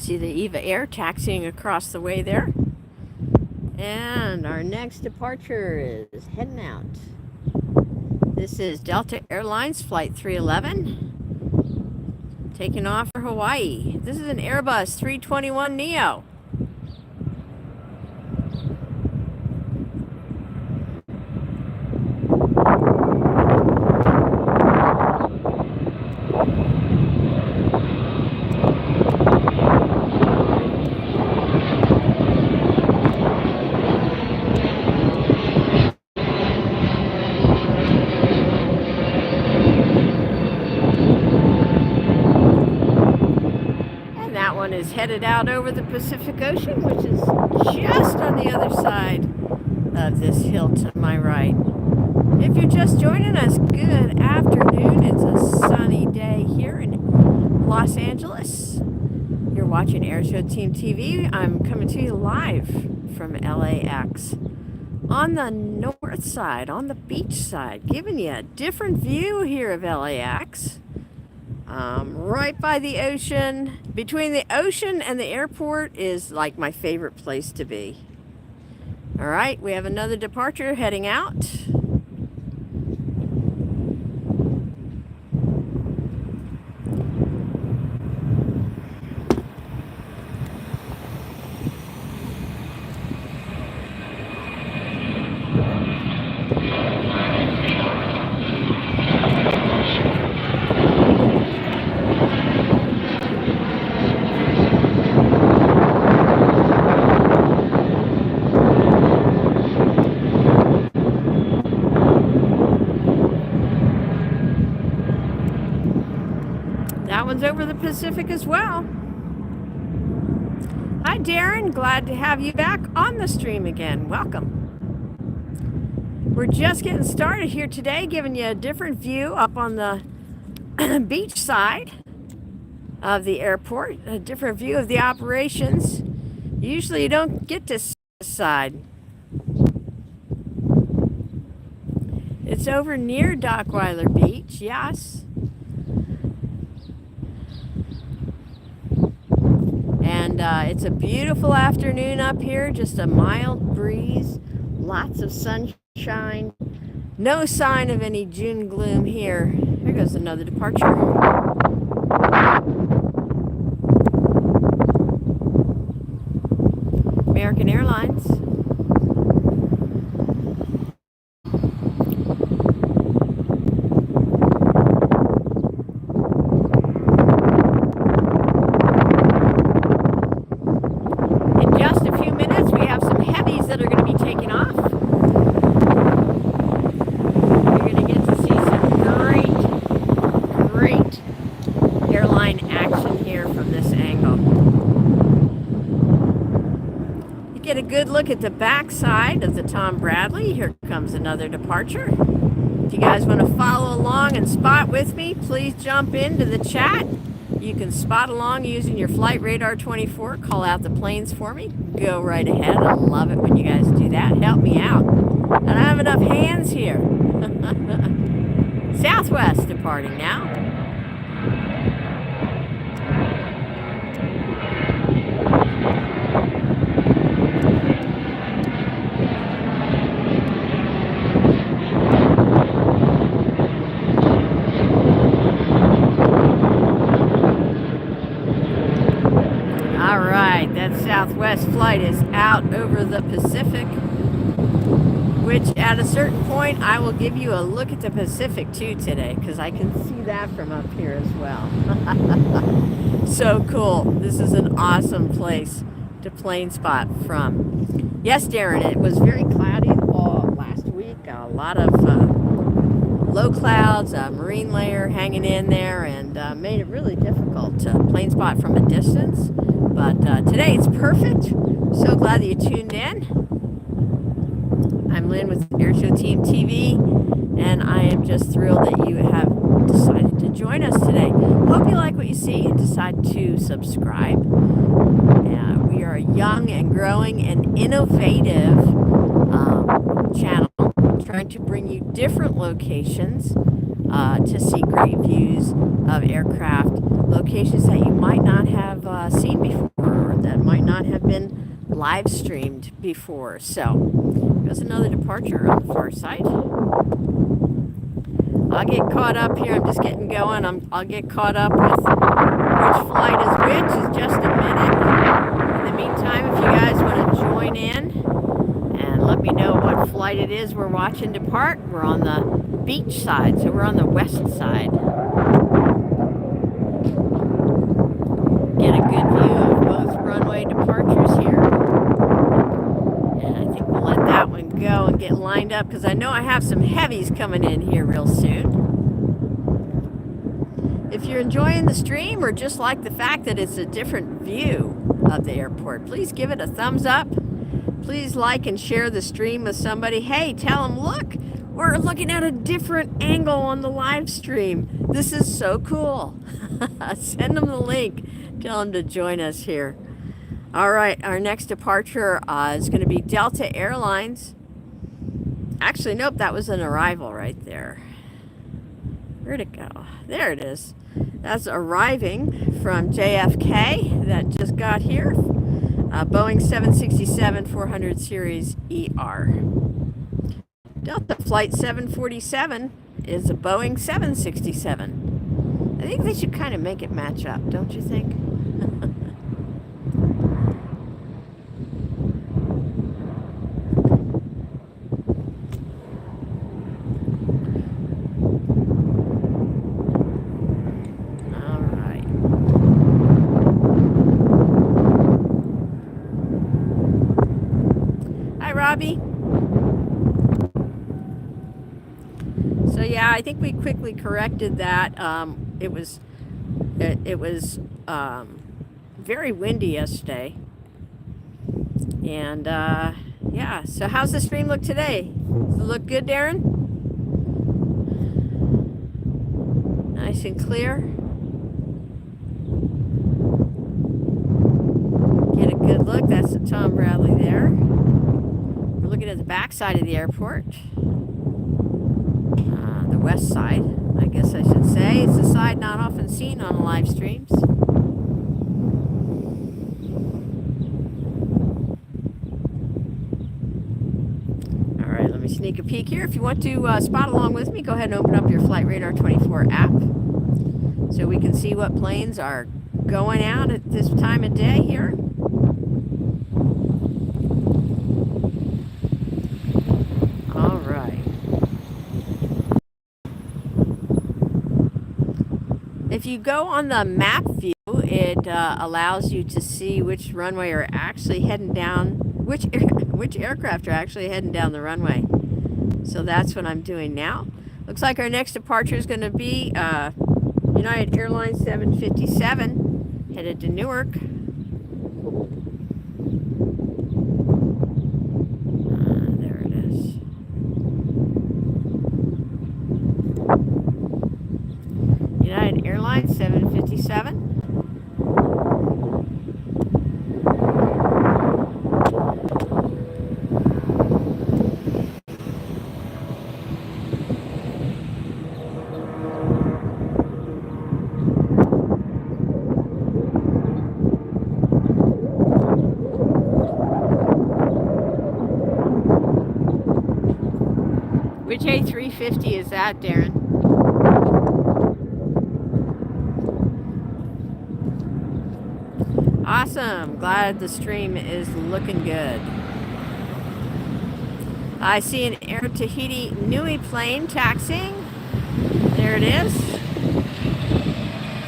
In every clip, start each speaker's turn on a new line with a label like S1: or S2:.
S1: See the Eva Air taxiing across the way there. And our next departure is heading out. This is Delta Airlines Flight 311, taking off for Hawaii. This is an Airbus 321neo. Is headed out over the Pacific Ocean, which is just on the other side of this hill to my right. If you're just joining us, good afternoon. It's a sunny day here in Los Angeles. You're watching AirshowTeamTV. I'm coming to you live from LAX on the north side, on the beach side, giving you a different view here of LAX. Right by the ocean. Between the ocean and the airport is like my favorite place to be. All right, we have another departure heading out. Over the Pacific as well. Hi Darren, glad to have you back on the stream again. Welcome. We're just getting started here today, giving you a different view up on the beach side of the airport, a different view of the operations. Usually you don't get to see this side. It's over near Dockweiler Beach, yes. And it's a beautiful afternoon up here, just a mild breeze, lots of sunshine, no sign of any June gloom here. Here goes another departure. American Airlines. Good look at the back side of the Tom Bradley. Here comes another departure. If you guys want to follow along and spot with me, please jump into the chat. You can spot along using your Flight Radar 24. Call out the planes for me. Go right ahead. I love it when you guys do that. Help me out. I don't have enough hands here. Southwest departing now. Southwest flight is out over the Pacific, which at a certain point I will give you a look at the Pacific too today, because I can see that from up here as well. So cool. This is an awesome place to plane spot from. Yes, Darren, it was very cloudy last week. A lot of low clouds, a marine layer hanging in there, and made it really difficult to plane spot from a distance. But today it's perfect. So glad that you tuned in. I'm Lynn with AirshowTeamTV, and I am just thrilled that you have decided to join us today. Hope you like what you see and decide to subscribe. We are a young and growing and innovative channel trying to bring you different locations to see great views of aircraft, locations that you might not have seen before. might not have been live streamed before. So there's another departure on the far side. I'll get caught up here. I'm just getting going. I'll get caught up with which flight is which in just a minute. In the meantime, if you guys want to join in and let me know what flight it is we're watching depart, we're on the beach side, so we're on the west side. Get a good view of both runway departures here. And I think we'll let that one go and get lined up because I know I have some heavies coming in here real soon. If you're enjoying the stream or just like the fact that it's a different view of the airport, please give it a thumbs up. Please like and share the stream with somebody. Hey, tell them, look, we're looking at a different angle on the live stream. This is so cool. Send them the link. Tell them to join us here. All right, our next departure is going to be Delta Airlines. Actually, nope, that was an arrival right there. Where'd it go? There it is. That's arriving from JFK that just got here. Boeing 767-400 series ER. Delta Flight 747 is a Boeing 767. I think they should kind of make it match up, don't you think? Robbie. So yeah, I think we quickly corrected that. It was very windy yesterday, and yeah. So how's the stream look today? Does it look good, Darren? Nice and clear. Get a good look. That's the Tom Bradley there. We're looking at the back side of the airport. The west side, I guess I should say. It's a side not often seen on the live streams. All right, let me sneak a peek here. If you want to spot along with me, go ahead and open up your Flight Radar 24 app so we can see what planes are going out at this time of day here. If you go on the map view, it allows you to see which runway are actually heading down, which aircraft are actually heading down the runway. So that's what I'm doing now. Looks like our next departure is going to be United Airlines 757, headed to Newark. There it is. United Airlines 757. Which A350 is that, Darren? Awesome. Glad the stream is looking good. I see an Air Tahiti Nui plane taxiing. There it is. I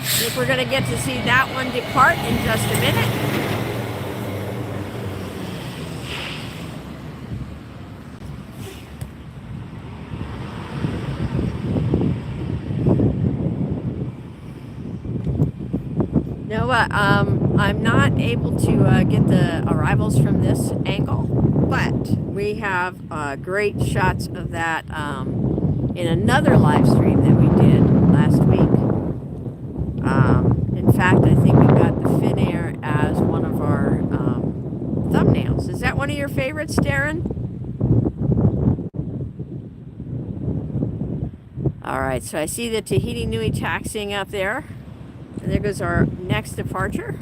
S1: think we're going to get to see that one depart in just a minute. know what? I'm not able to get the arrivals from this angle, but we have great shots of that in another live stream that we did last week. In fact, I think we got the Finnair as one of our thumbnails. Is that one of your favorites, Darren? All right, so I see the Tahiti Nui taxiing up there. And there goes our next departure.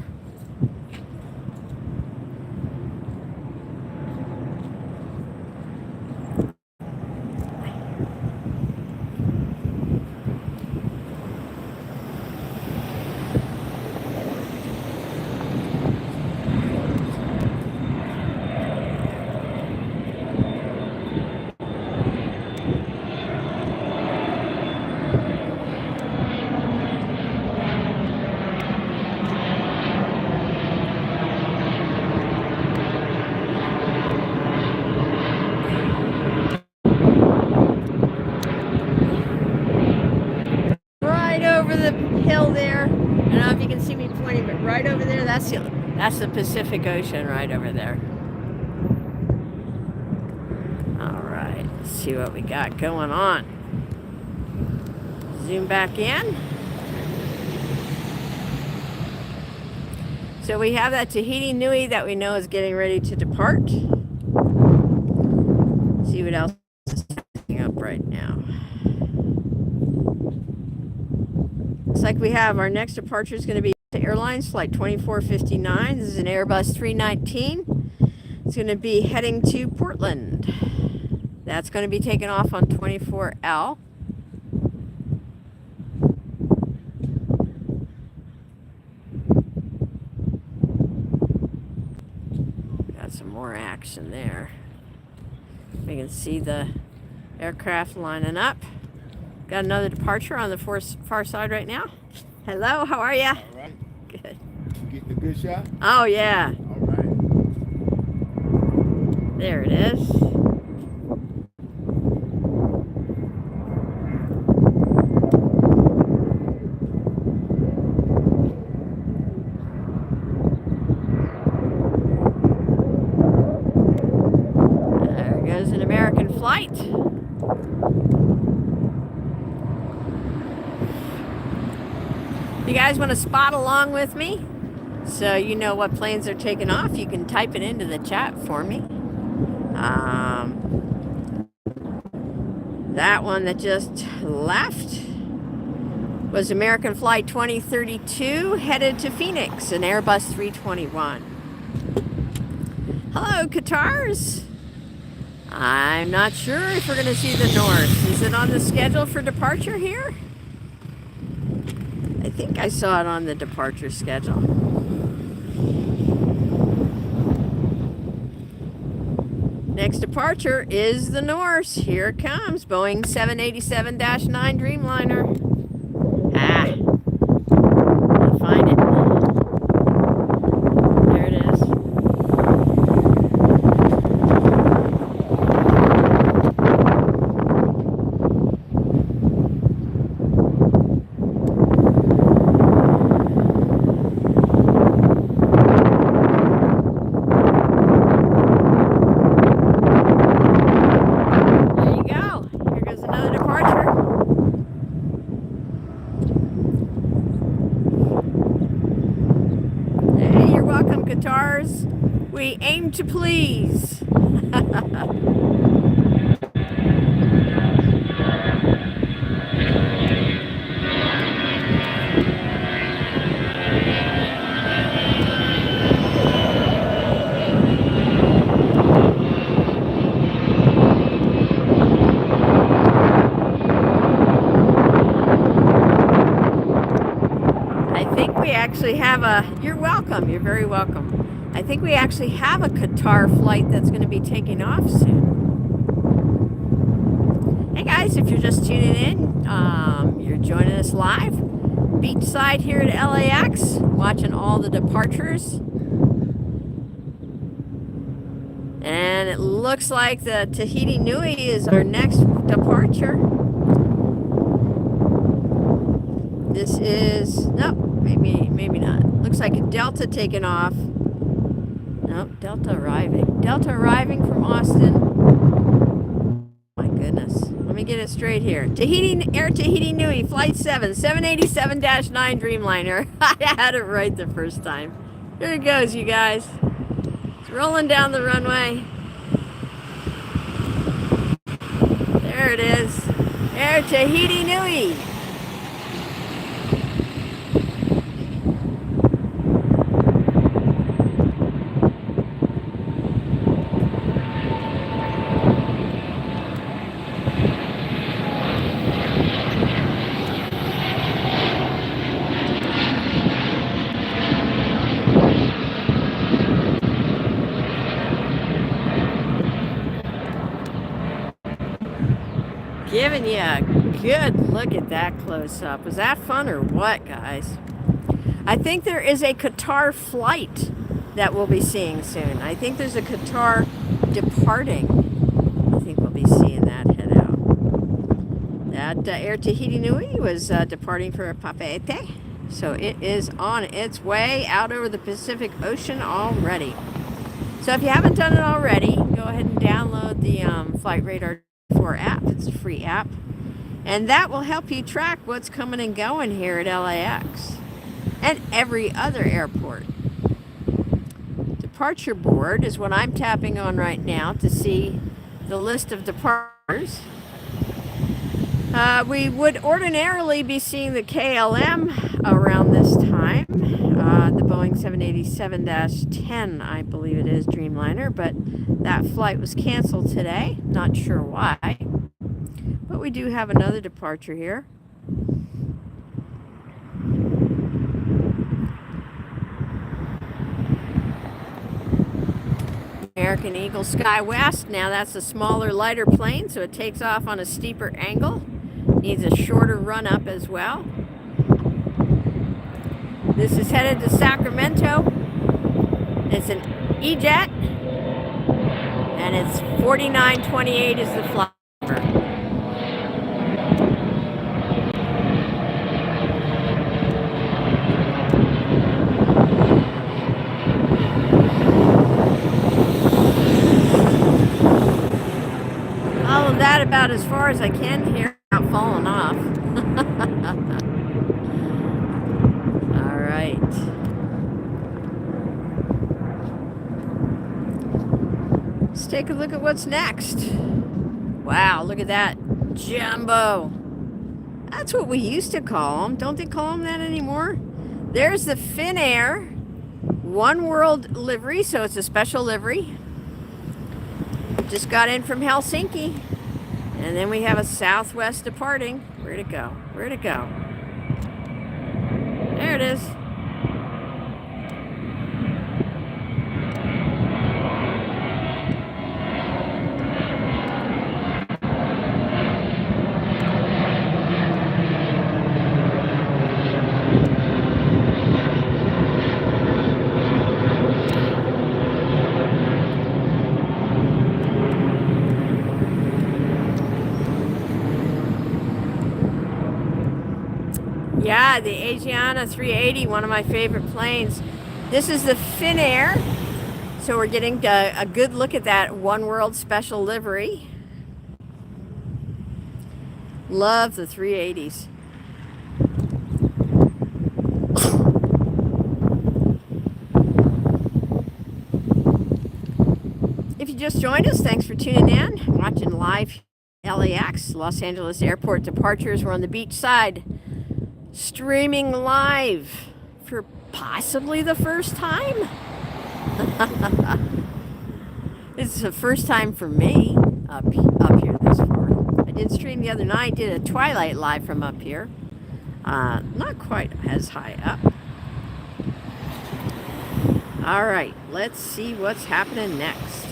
S1: over the hill there, I don't know if you can see me pointing, but right over there, that's the Pacific Ocean right over there. All right, let's see what we got going on. Zoom back in. So we have that Tahiti Nui that we know is getting ready to depart. See what else is coming up right now. Looks like we have our next departure is going to be to Airlines flight 2459. This is an Airbus 319. It's going to be heading to Portland. That's going to be taken off on 24L. Some more action there. We can see the aircraft lining up. Got another departure on the far side right now. Hello, how are you?
S2: All right.
S1: Good.
S2: You get the good shot?
S1: Oh, yeah.
S2: All right.
S1: There it is. Flight. You guys want to spot along with me so you know what planes are taking off? You can type it into the chat for me. That one that just left was American Flight 2032 headed to Phoenix, an Airbus 321. Hello, Qatars. I'm not sure if we're going to see the North. Is it on the schedule for departure here? I think I saw it on the departure schedule. Next departure is the Norse. Here it comes. Boeing 787-9 Dreamliner. I'll find it. There it is. We aim to please. I think we actually have a, you're welcome, you're very welcome. I think we actually have a Qatar flight that's going to be taking off soon. Hey guys, if you're just tuning in, you're joining us live. Beachside here at LAX, watching all the departures. And it looks like the Tahiti Nui is our next departure. This is, no, maybe not. Looks like a Delta taking off. Nope, Delta arriving. Delta arriving from Austin. My goodness. Let me get it straight here. Air Tahiti Nui, Flight 7, 787-9 Dreamliner. I had it right the first time. Here it goes, you guys. It's rolling down the runway. There it is. Air Tahiti Nui. Giving you a good look at that close up. Was that fun or what, guys? I think there is a Qatar flight that we'll be seeing soon. I think there's a Qatar departing. I think we'll be seeing that head out. That Air Tahiti Nui was departing for Papeete. So it is on its way out over the Pacific Ocean already. So if you haven't done it already, go ahead and download the Flight Radar 4 app. It's a free app. And that will help you track what's coming and going here at LAX and every other airport. Departure board is what I'm tapping on right now to see the list of departures. We would ordinarily be seeing the KLM around this time, the Boeing 787-10, I believe it is, Dreamliner, but that flight was canceled today. Not sure why. But we do have another departure here. American Eagle Sky West. Now that's a smaller, lighter plane, so it takes off on a steeper angle. Needs a shorter run up as well. This is headed to Sacramento. It's an E-Jet, and it's 4928 is the flight number. That about as far as I can here without falling off. All right. Let's take a look at what's next. Wow, look at that. Jumbo. That's what we used to call them. Don't they call them that anymore? There's the Finnair One World livery, so it's a special livery. Just got in from Helsinki. And then we have a Southwest departing. Where'd it go? Where'd it go? There it is. Yeah, the Asiana 380, one of my favorite planes. This is the Finnair. So we're getting a good look at that One World special livery. Love the 380s. If you just joined us, thanks for tuning in. Watching live LAX, Los Angeles Airport departures. We're on the beach side. Streaming live for possibly the first time. It's the first time for me up here this far. I did stream the other night, did a Twilight live from up here. Not quite as high up. All right, let's see what's happening next.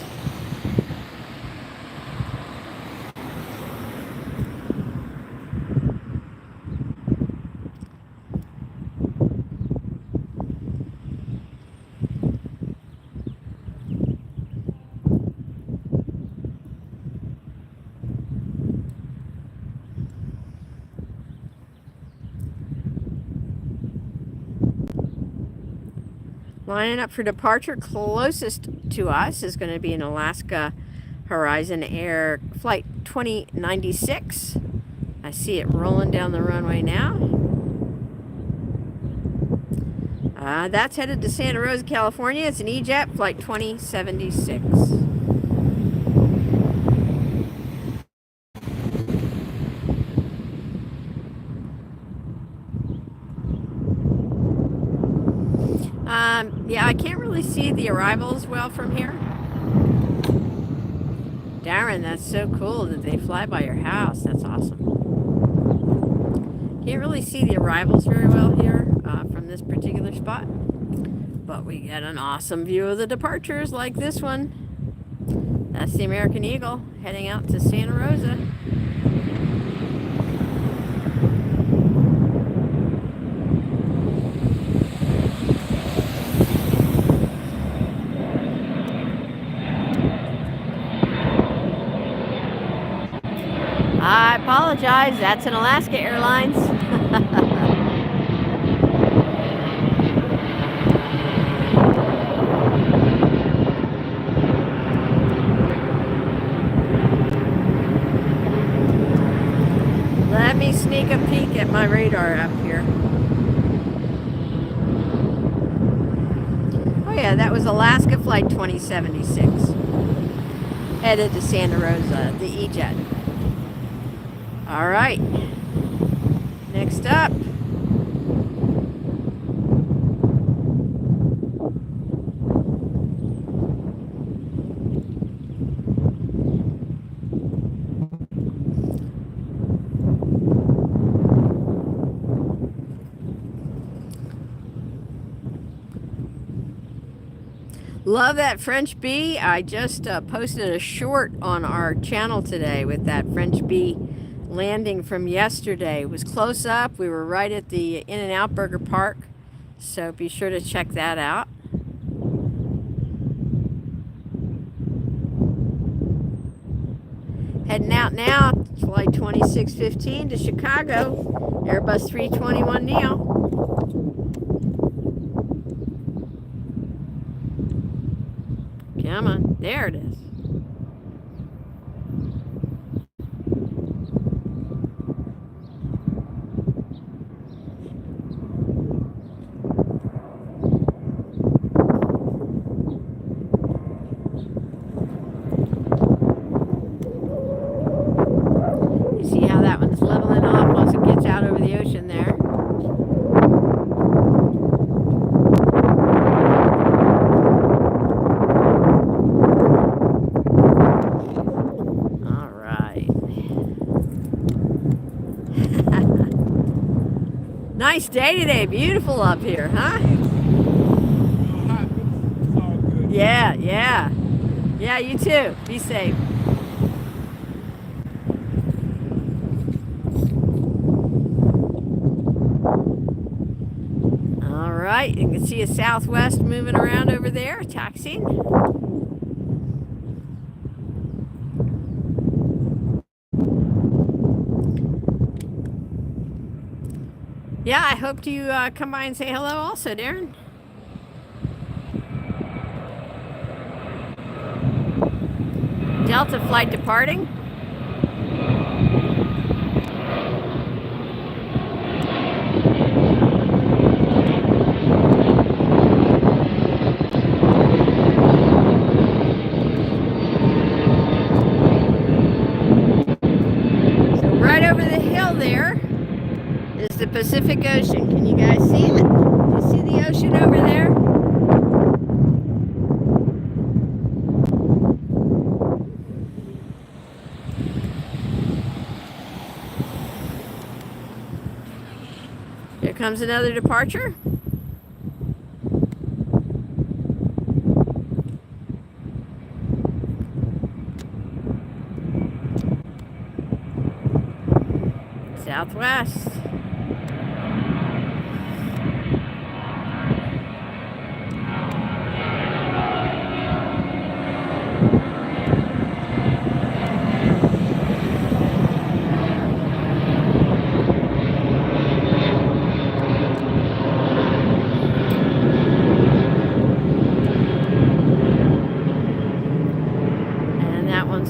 S1: Lining up for departure, closest to us is going to be an Alaska Horizon Air Flight 2096. I see it rolling down the runway now. That's headed to Santa Rosa, California. It's an E-Jet Flight 2076. Yeah, I can't really see the arrivals well from here. Darren, that's so cool that they fly by your house. That's awesome. Can't really see the arrivals very well here from this particular spot. But we get an awesome view of the departures like this one. That's the American Eagle heading out to Santa Rosa. I apologize. apologize. That's an Alaska Airlines. Let me sneak a peek at my radar up here. Oh yeah, that was Alaska Flight 2076. Headed to Santa Rosa, the E-Jet. All right. Next up. Love that French bee. I just posted a short on our channel today with that French bee landing from yesterday. It was close up. We were right at the In-N-Out Burger Park, so be sure to check that out. Heading out now, flight 2615 to Chicago, Airbus 321neo. Come on, there it is. You see how that one's leveling off once it gets out over the ocean there. Nice day today. Beautiful up here, huh? Yeah, yeah. Yeah, you too. Be safe. All right, you can see a Southwest moving around over there, taxiing. Yeah, I hope you come by and say hello also, Darren. Delta flight departing. So right over the hill there is the Pacific Ocean. Can you guys see it? Do you see the ocean over there? Here comes another departure. Southwest.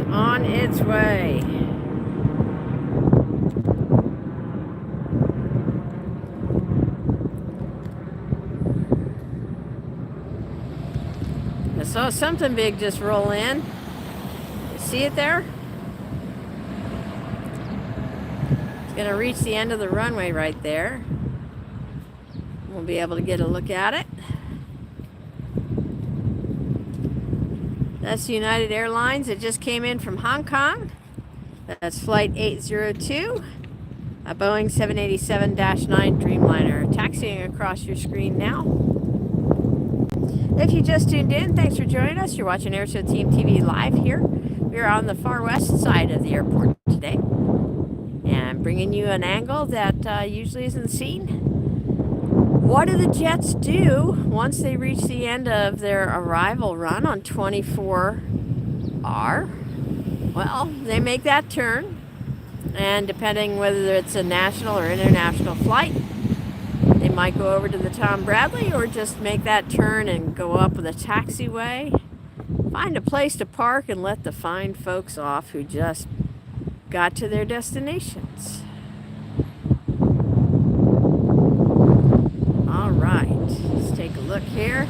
S1: On its way. I saw something big just roll in. You see it there? It's going to reach the end of the runway right there. We'll be able to get a look at it. That's United Airlines. It just came in from Hong Kong. That's flight 802, a Boeing 787-9 Dreamliner. Taxiing across your screen now. If you just tuned in, thanks for joining us. You're watching AirshowTeamTV live here. We're on the far west side of the airport today, and bringing you an angle that usually isn't seen. What do the jets do once they reach the end of their arrival run on 24R? Well, they make that turn, And depending whether it's a national or international flight, they might go over to the Tom Bradley or just make that turn and go up the taxiway. Find a place to park and let the fine folks off who just got to their destinations. All right, let's take a look here.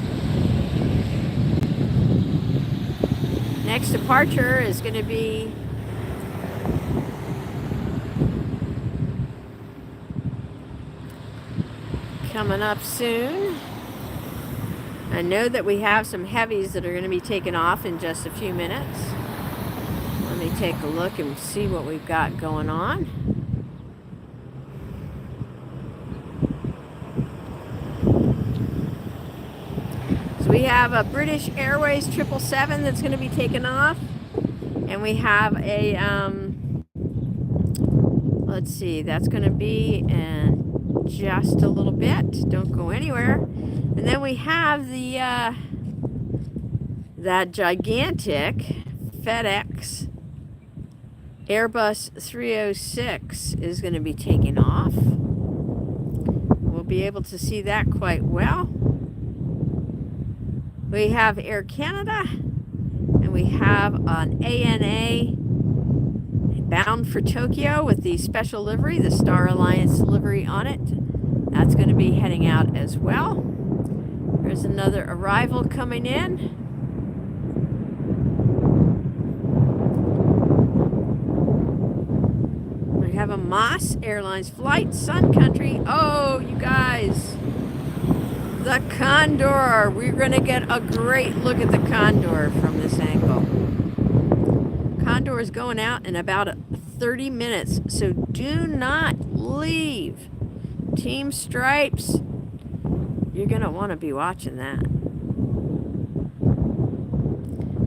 S1: Next departure is going to be coming up soon. I know that we have some heavies that are going to be taken off in just a few minutes. Let me take a look and see what we've got going on. So we have a British Airways 777 that's going to be taken off. And we have a, let's see, that's going to be in just a little bit. Don't go anywhere. And then we have the that gigantic FedEx Airbus 306 is going to be taking off. We'll be able to see that quite well. We have Air Canada, and we have an ANA bound for Tokyo with the special livery, the Star Alliance livery on it. That's going to be heading out as well. There's another arrival coming in. We have a Moss Airlines flight, Sun Country. Oh, you guys, the Condor. We're going to get a great look at the Condor from this angle. Condor is going out in about 30 minutes, so do not leave. Team Stripes, you're going to want to be watching that.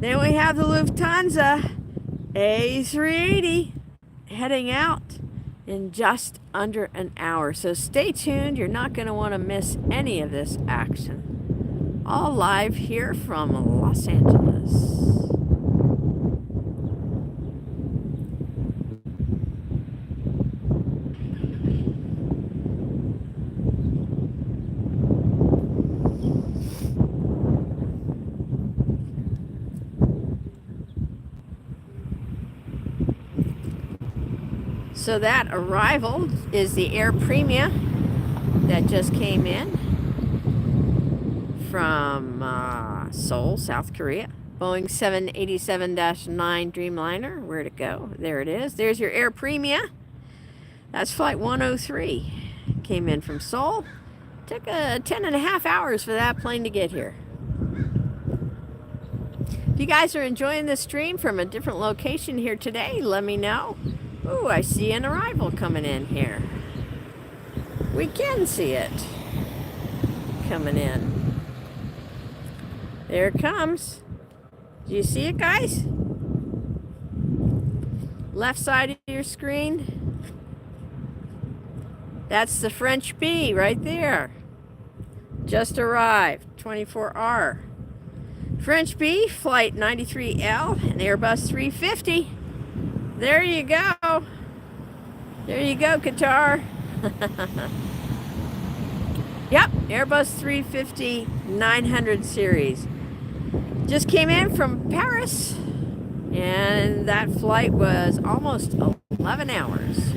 S1: Then we have the Lufthansa A380 heading out in just under an hour. So stay tuned. You're not going to want to miss any of this action. All live here from Los Angeles. So that arrival is the Air Premia that just came in from Seoul, South Korea. Boeing 787-9 Dreamliner. Where'd it go? There it is. There's your Air Premia. That's flight 103. Came in from Seoul. Took 10.5 hours for that plane to get here. If you guys are enjoying this stream from a different location here today, let me know. Ooh, I see an arrival coming in here. We can see it coming in. There it comes. Do you see it, guys? Left side of your screen. That's the French B right there. Just arrived, 24R. French B, flight 93L, and Airbus 350. There you go. There you go, Qatar. Yep, Airbus 350 900 series. Just came in from Paris, and that flight was almost 11 hours.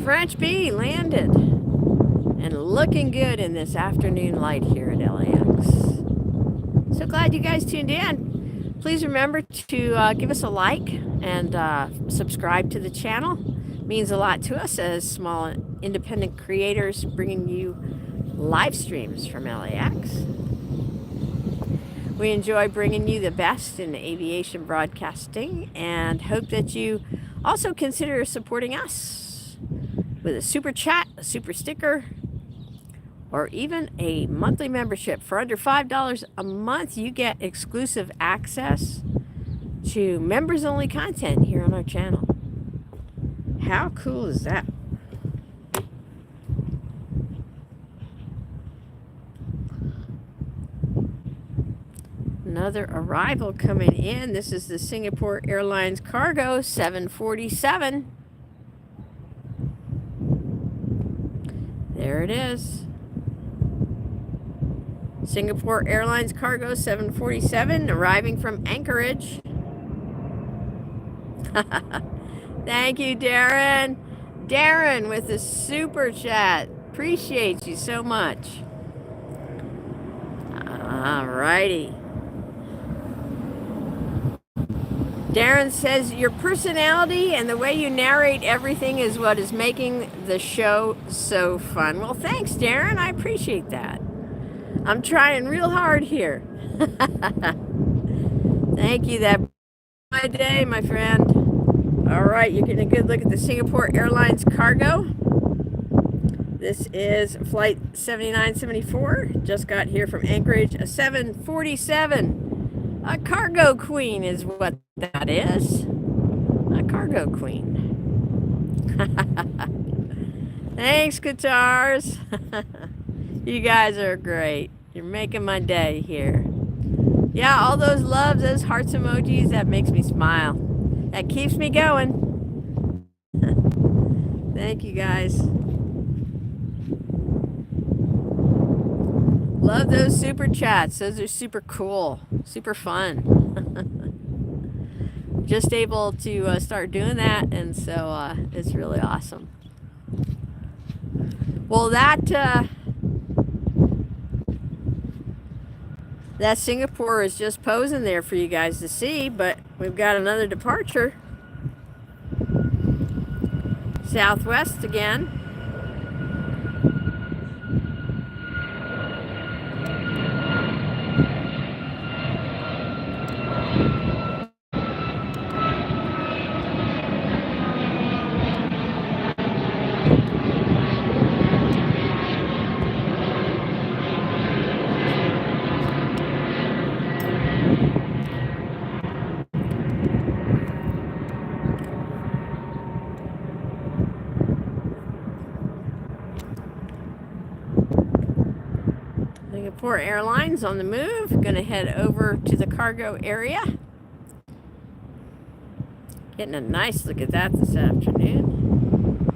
S1: French B landed and looking good in this afternoon light here at LAX. So glad you guys tuned in. Please remember to give us a like and subscribe to the channel. It means a lot to us as small independent creators bringing you live streams from LAX. We enjoy bringing you the best in aviation broadcasting and hope that you also consider supporting us with a super chat, a super sticker, or even a monthly membership. For under $5 a month, you get exclusive access to members-only content here on our channel. How cool is that? another arrival coming in. This is the Singapore Airlines Cargo 747. There it is. Singapore Airlines Cargo 747 arriving from Anchorage. Thank you, Darren. Darren with a super chat. Appreciate you so much. Alrighty. Darren says, your personality and the way you narrate everything is what is making the show so fun. Well, thanks, Darren. I appreciate that. I'm trying real hard here. Thank you. That's my day, my friend. All right, you're getting a good look at the Singapore Airlines Cargo. This is flight 7974. Just got here from Anchorage, a 747. A cargo queen is what that is. A cargo queen. Thanks, guitars. You guys are great. You're making my day here. Yeah, all those loves, those hearts emojis, that makes me smile. That keeps me going. Thank you, guys. Love those super chats. Those are super cool, super fun. Just able to start doing that, and so it's really awesome. Well, that Singapore is just posing there for you guys to see, but we've got another departure. Southwest again. Singapore Airlines on the move. Gonna head over to the cargo area. Getting a nice look at that this afternoon.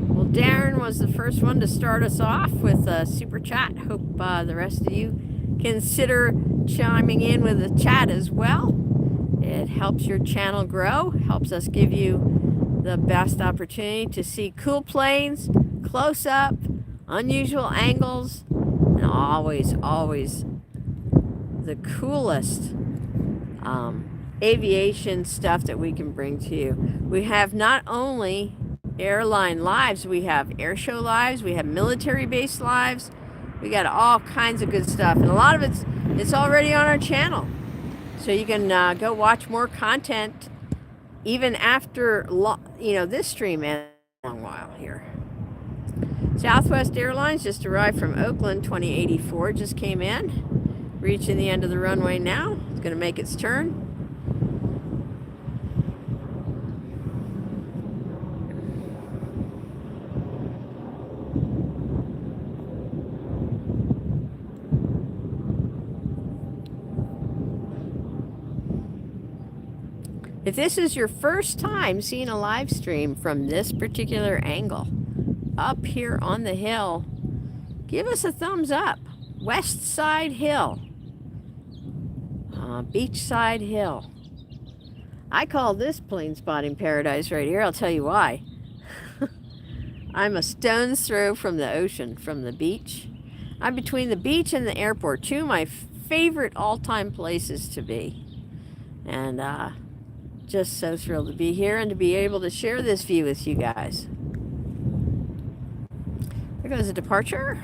S1: Well, Darren was the first one to start us off with a super chat. Hope the rest of you consider chiming in with a chat as well. It helps your channel grow, helps us give you the best opportunity to see cool planes, close up, unusual angles, and always, always the coolest aviation stuff that we can bring to you. We have not only airline lives, we have airshow lives, we have military-based lives, we got all kinds of good stuff, and a lot of it's already on our channel. So you can go watch more content even after this stream ends a long while here. Southwest Airlines just arrived from Oakland, 2084, just came in, reaching the end of the runway now. It's going to make its turn. If this is your first time seeing a live stream from this particular angle, up here on the hill, give us a thumbs up. Westside Hill. Beachside Hill. I call this plane spotting paradise right here. I'll tell you why. I'm a stone's throw from the ocean, from the beach. I'm between the beach and the airport, two of my favorite all-time places to be. And just so thrilled to be here and to be able to share this view with you guys. There goes a departure.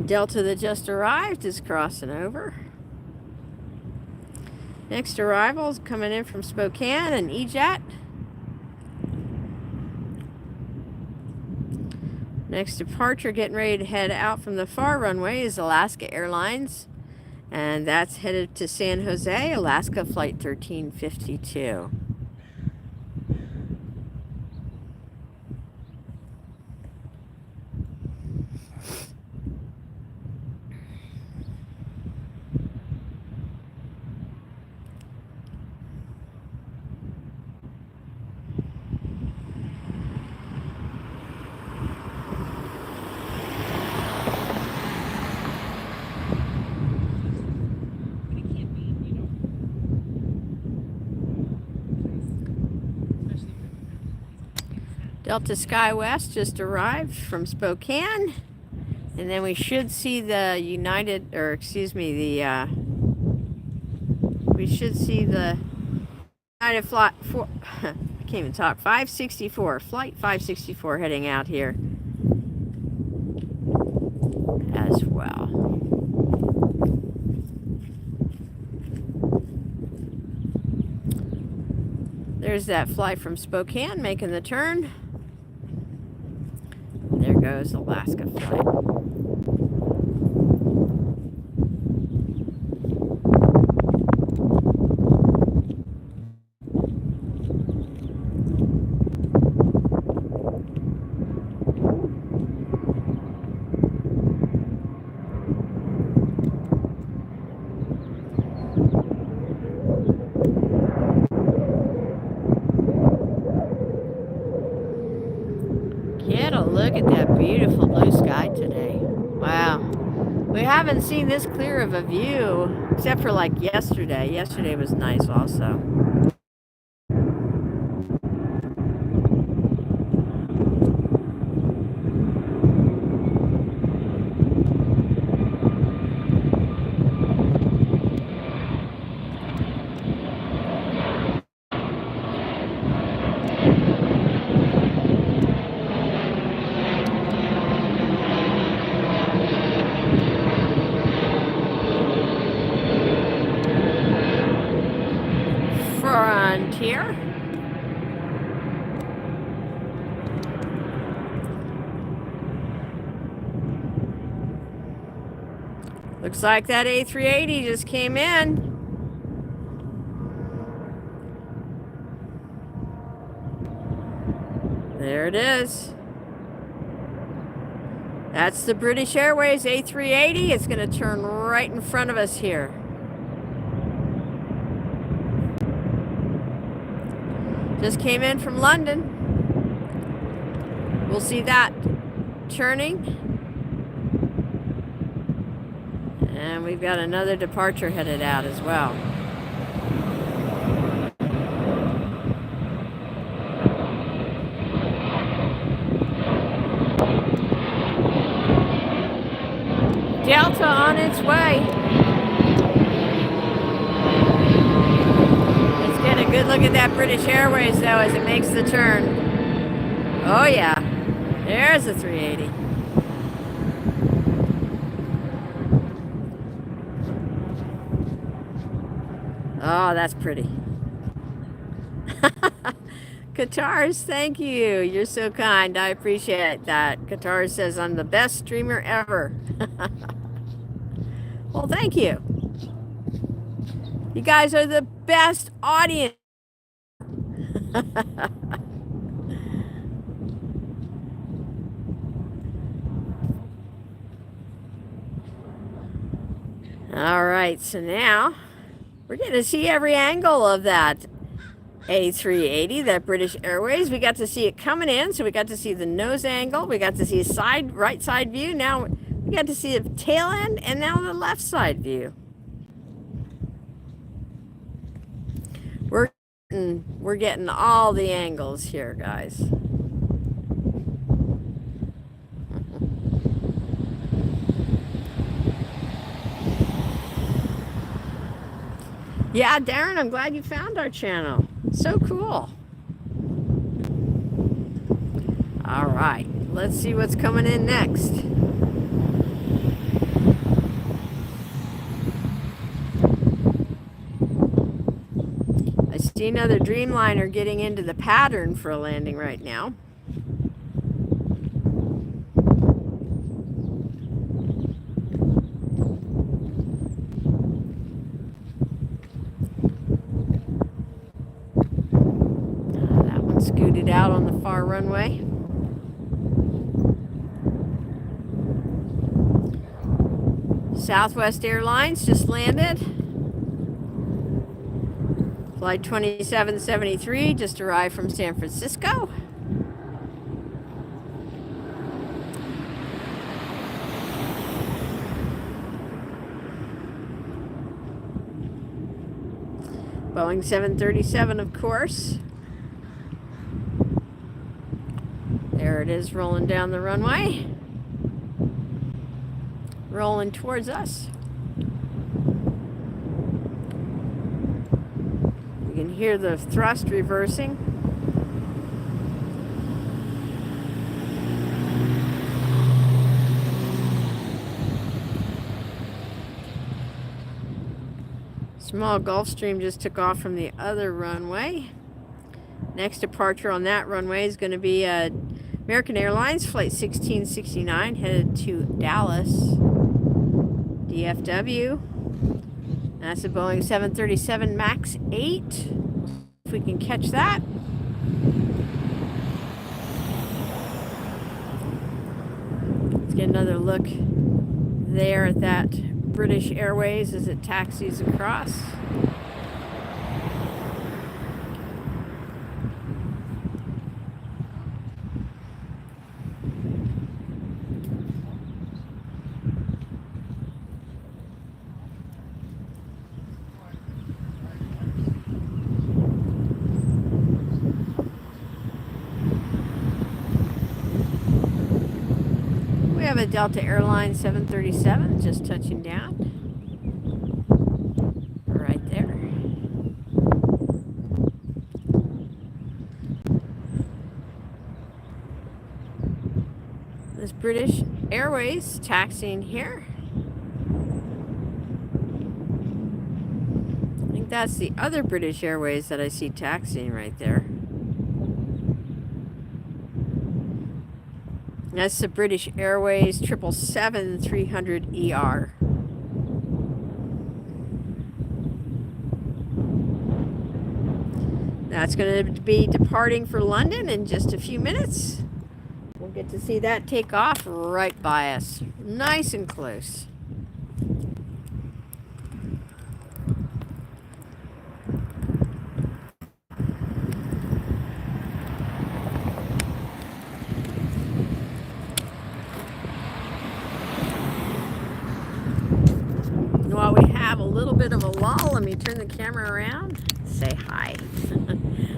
S1: Delta that just arrived is crossing over. Next arrival is coming in from Spokane and EJet. Next departure, getting ready to head out from the far runway, is Alaska Airlines. And that's headed to San Jose, Alaska Flight 1352. Delta SkyWest just arrived from Spokane, and then we should see the United flight for I can't even talk. 564, flight 564 heading out here as well. There's that flight from Spokane making the turn. There goes the Alaska flight. Look at that beautiful blue sky today. Wow. We haven't seen this clear of a view except for like yesterday. Yesterday was nice also. Here. Looks like that A380 just came in. There it is. That's the British Airways A380. It's going to turn right in front of us here. Just came in from London. We'll see that turning. And we've got another departure headed out as well. Delta on its way. Get a good look at that British Airways though as it makes the turn. Oh yeah, there's a 380. Oh, that's pretty. Qatar's, thank you. You're so kind. I appreciate that. Qatar says I'm the best streamer ever. Well, thank you. You guys are the best audience. All right, so now we're going to see every angle of that A380, that British Airways. We got to see it coming in, so we got to see the nose angle. We got to see a right side view. Now we got to see the tail end, and now the left side view. We're getting all the angles here, guys. Yeah, Darren, I'm glad you found our channel. So cool. All right, let's see what's coming in next. See another Dreamliner getting into the pattern for a landing right now. That one scooted out on the far runway. Southwest Airlines just landed. Flight 2773 just arrived from San Francisco. Boeing 737, of course. There it is, rolling down the runway. Rolling towards us. You can hear the thrust reversing. Small Gulfstream just took off from the other runway. Next departure on that runway is going to be American Airlines Flight 1669 headed to Dallas, DFW. That's a Boeing 737 MAX 8. If we can catch that. Let's get another look there at that British Airways as it taxis across. We have a Delta Airlines 737 just touching down. Right there. This British Airways taxiing here. I think that's the other British Airways that I see taxiing right there. That's the British Airways 777-300ER. That's going to be departing for London in just a few minutes. We'll get to see that take off right by us. Nice and close. While we have a little bit of a lull, let me turn the camera around. Say hi.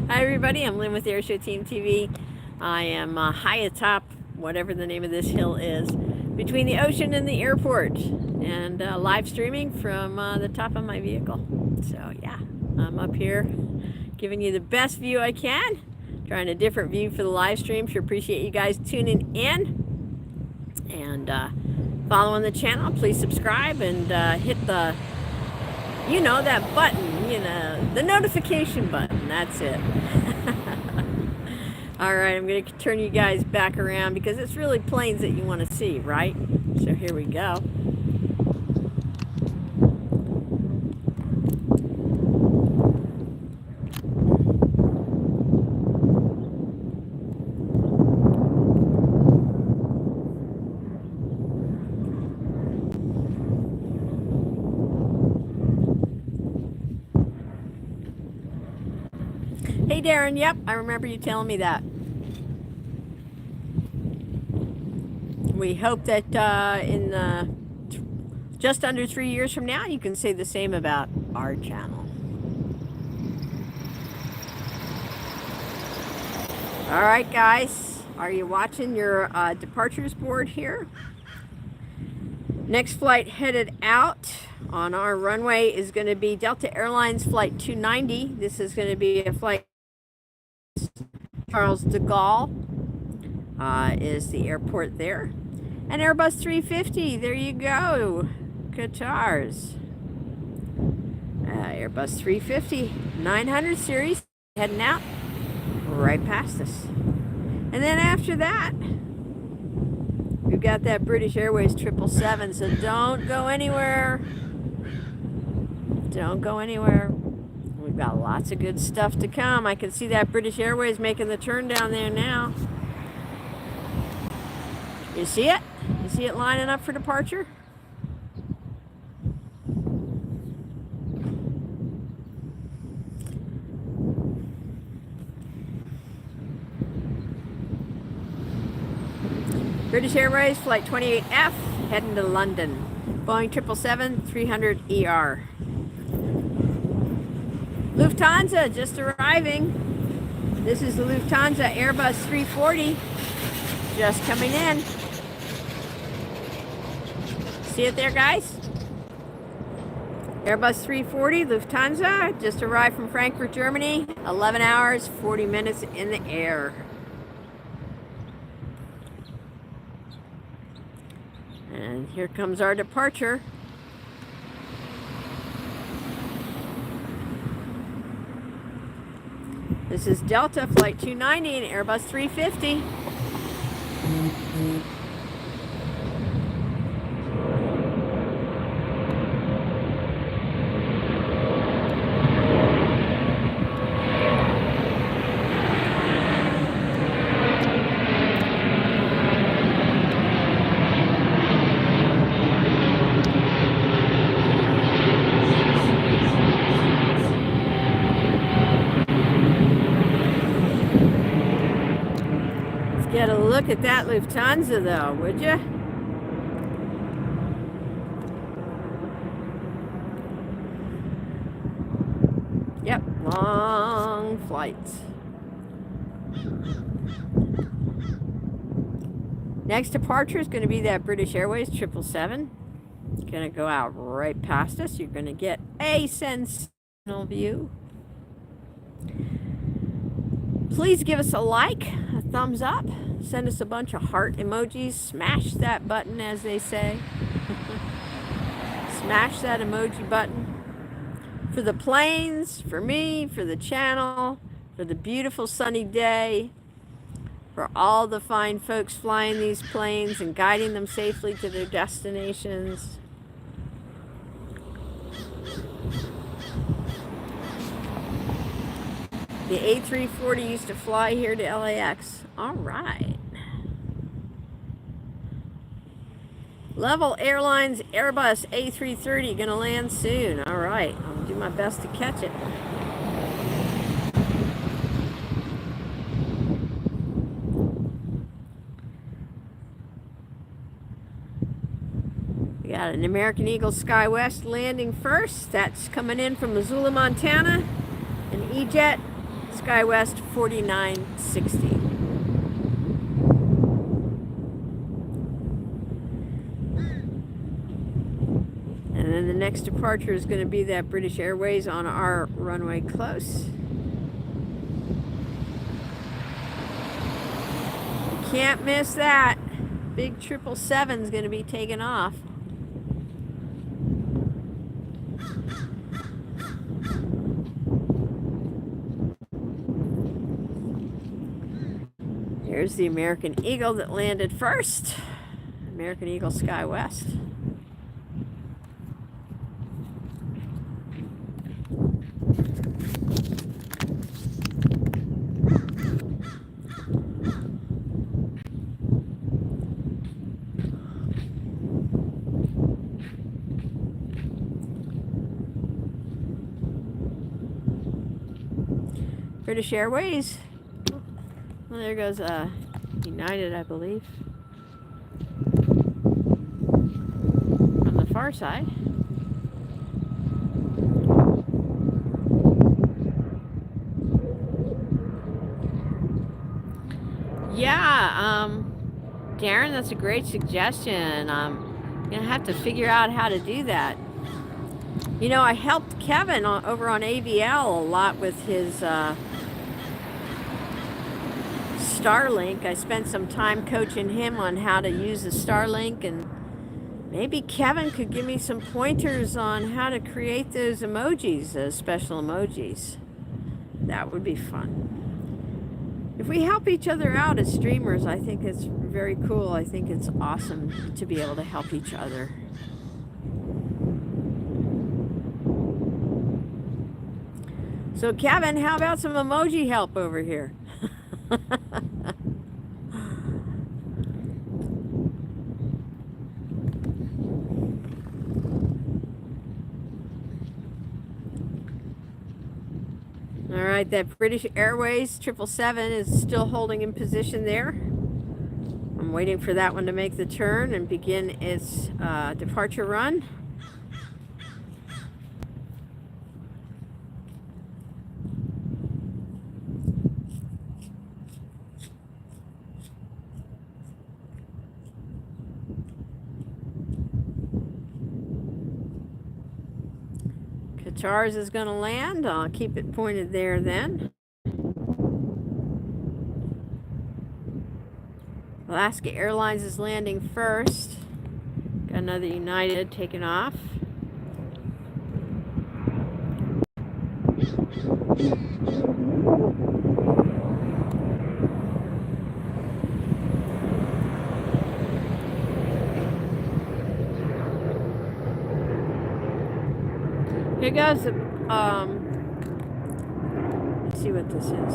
S1: Hi everybody, I'm Lynn with AirshowTeamTV. I am high atop whatever the name of this hill is, between the ocean and the airport, and live streaming from the top of my vehicle. So yeah, I'm up here giving you the best view I can, trying a different view for the live stream. Sure appreciate you guys tuning in and following the channel. Please subscribe and hit the, you know, that button, you know, the notification button. That's it. All right, I'm going to turn you guys back around because it's really planes that you want to see, right? So here we go. Hey Darren, yep, I remember you telling me that. We hope that in just under 3 years from now, you can say the same about our channel. All right, guys, are you watching your departures board here? Next flight headed out on our runway is going to be Delta Airlines Flight 290. This is going to be a flight. Charles de Gaulle is the airport there. And Airbus 350, there you go. Qatars. Airbus 350 900 series heading out right past us. And then after that, we've got that British Airways 777, so don't go anywhere. Don't go anywhere. We've got lots of good stuff to come. I can see that British Airways making the turn down there now. You see it? You see it lining up for departure? British Airways Flight 28F heading to London. Boeing 777-300ER. Lufthansa just arriving. This is the Lufthansa Airbus 340 just coming in. See it there, guys? Airbus 340 Lufthansa just arrived from Frankfurt, Germany. 11 hours, 40 minutes in the air. And here comes our departure. This is Delta Flight 290 and Airbus 350. Get a look at that Lufthansa though, would you? Yep, long flights. Next departure is going to be that British Airways 777. It's going to go out right past us. You're going to get a sensational view. Please give us a like, a thumbs up, send us a bunch of heart emojis, smash that button as they say. Smash that emoji button. For the planes, for me, for the channel, for the beautiful sunny day, for all the fine folks flying these planes and guiding them safely to their destinations. The A340 used to fly here to LAX. All right. Level Airlines Airbus A330 gonna land soon. All right, I'll do my best to catch it. We got an American Eagle SkyWest landing first. That's coming in from Missoula, Montana. An E-Jet SkyWest 4960. And then the next departure is going to be that British Airways on our runway close. You can't miss that. Big 777 is going to be taking off. Here's the American Eagle that landed first. American Eagle SkyWest. British Airways. Well, there goes United, I believe. On the far side. Yeah, Darren, that's a great suggestion. I'm gonna have to figure out how to do that. You know, I helped Kevin over on AVL a lot with his Starlink. I spent some time coaching him on how to use the Starlink and Maybe Kevin could give me some pointers on how to create those emojis, those special emojis. That would be fun. If we help each other out as streamers, I think it's very cool. I think it's awesome to be able to help each other. So Kevin, how about some emoji help over here? All right, that British Airways 777 is still holding in position there. I'm waiting for that one to make the turn and begin its departure run. Qatar's is going to land. I'll keep it pointed there then. Alaska Airlines is landing first. Got another United taking off. Here goes the, let's see what this is.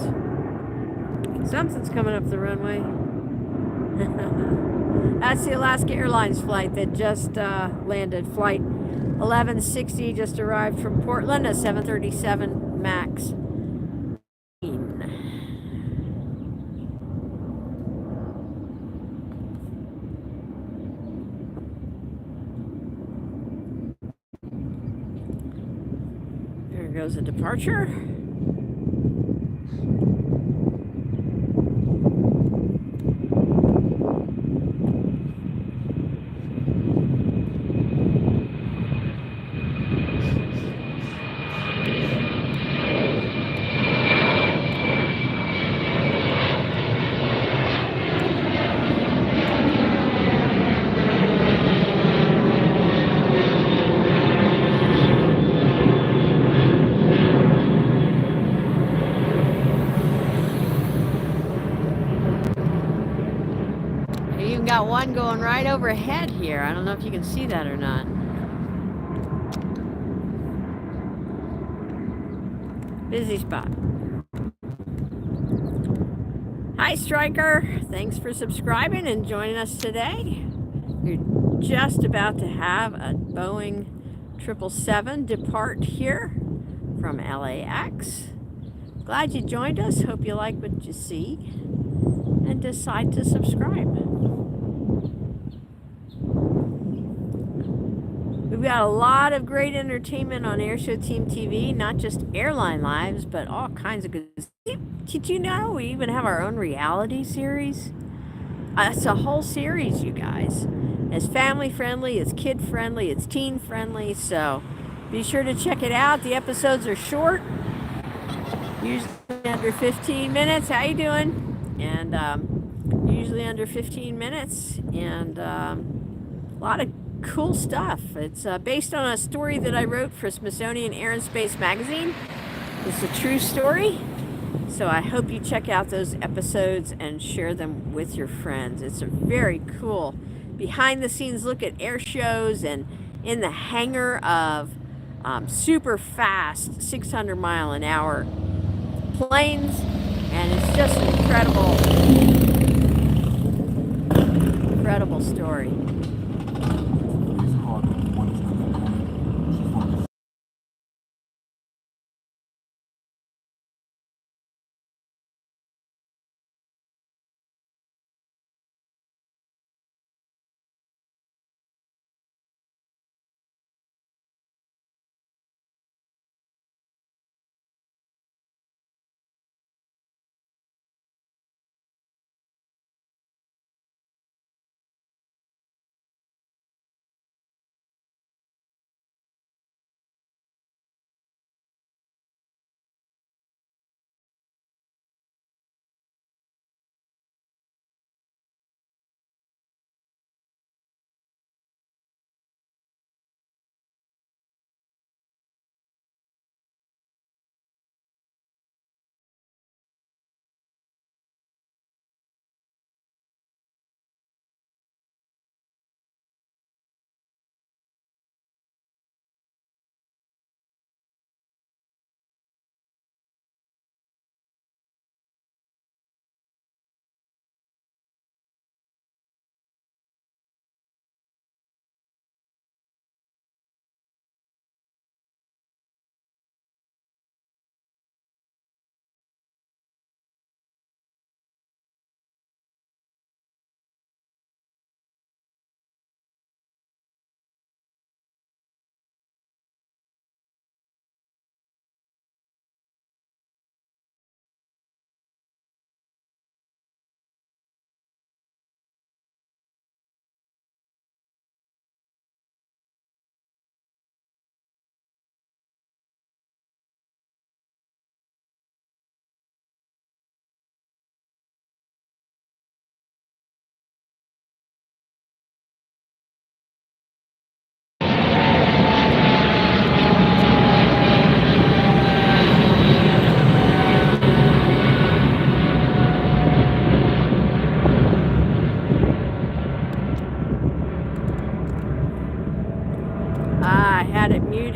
S1: Something's coming up the runway. That's the Alaska Airlines flight that just landed. Flight 1160 just arrived from Portland, a 737 MAX. There goes a departure. Got one going right overhead here. I don't know if you can see that or not. Busy spot. Hi Striker, thanks for subscribing and joining us today. We're just about to have a Boeing 777 depart here from LAX. Glad you joined us. Hope you like what you see and decide to subscribe. We've got a lot of great entertainment on AirshowTeamTV, not just airline lives, but all kinds of good. Did you know we even have our own reality series? It's a whole series, you guys. It's family friendly, it's kid friendly, it's teen friendly, so be sure to check it out. The episodes are short, usually under 15 minutes. How you doing? And usually under 15 minutes, and a lot of cool stuff. It's based on a story that I wrote for Smithsonian Air and Space magazine. It's a true story, so I hope you check out those episodes and share them with your friends. It's a very cool behind the scenes look at air shows and in the hangar of super fast 600-mile-an-hour planes, and it's just an incredible story.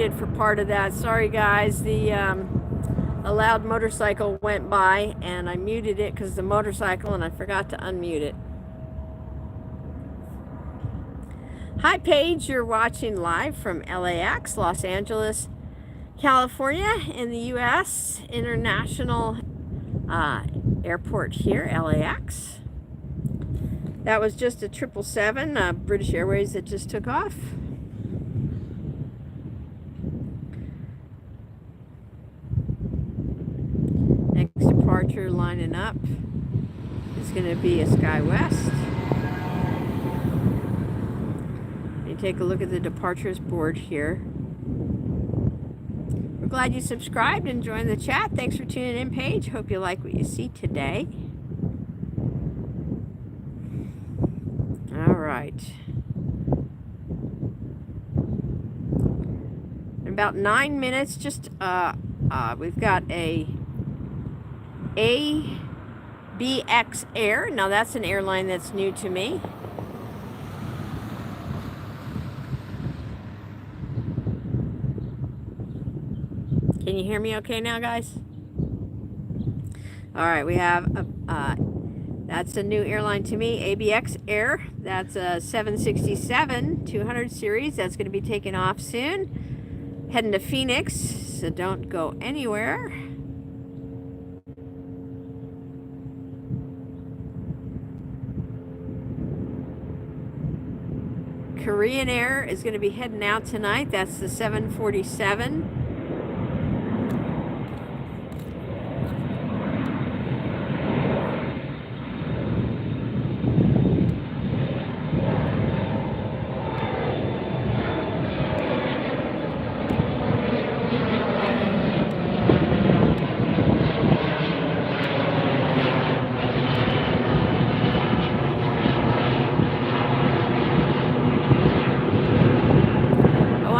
S1: unmuted for part of that. Sorry guys, a loud motorcycle went by and I muted it because the motorcycle, and I forgot to unmute it. Hi Paige, you're watching live from LAX, Los Angeles, California in the US International Airport here, LAX. That was just a 777 British Airways that just took off. Next departure lining up is going to be a SkyWest. You take a look at the departures board here. We're glad you subscribed and joined the chat. Thanks for tuning in, Paige. Hope you like what you see today. All right. In about 9 minutes, just we've got a ABX Air. Now that's an airline that's new to me. Can you hear me okay now, guys? All right, we have that's a new airline to me, ABX Air. That's a 767-200 series. That's going to be taking off soon. Heading to Phoenix, so don't go anywhere. Korean Air is going to be heading out tonight. That's the 747.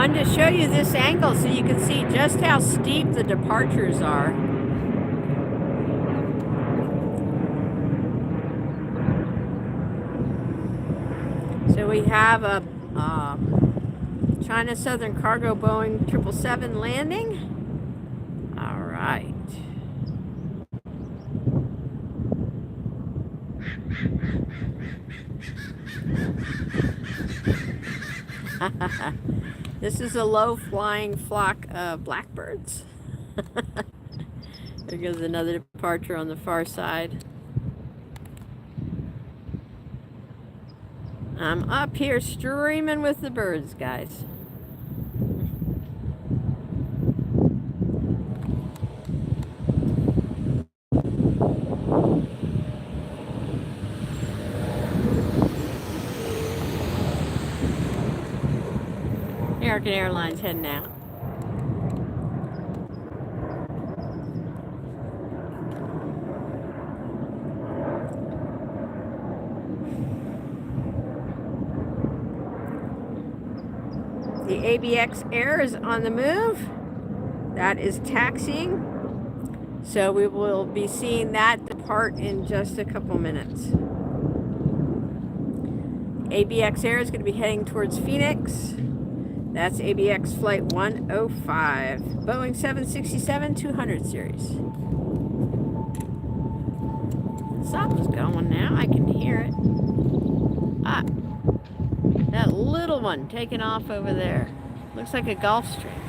S1: To show you this angle so you can see just how steep the departures are. So we have a China Southern Cargo Boeing 777 landing. All right. This is a low-flying flock of blackbirds. There goes another departure on the far side. I'm up here streaming with the birds, guys. American Airlines heading out. The ABX Air is on the move. That is taxiing. So we will be seeing that depart in just a couple minutes. ABX Air is going to be heading towards Phoenix. That's ABX Flight 105, Boeing 767-200 series. Something's going now. I can hear it. Ah, that little one taking off over there. Looks like a Gulfstream.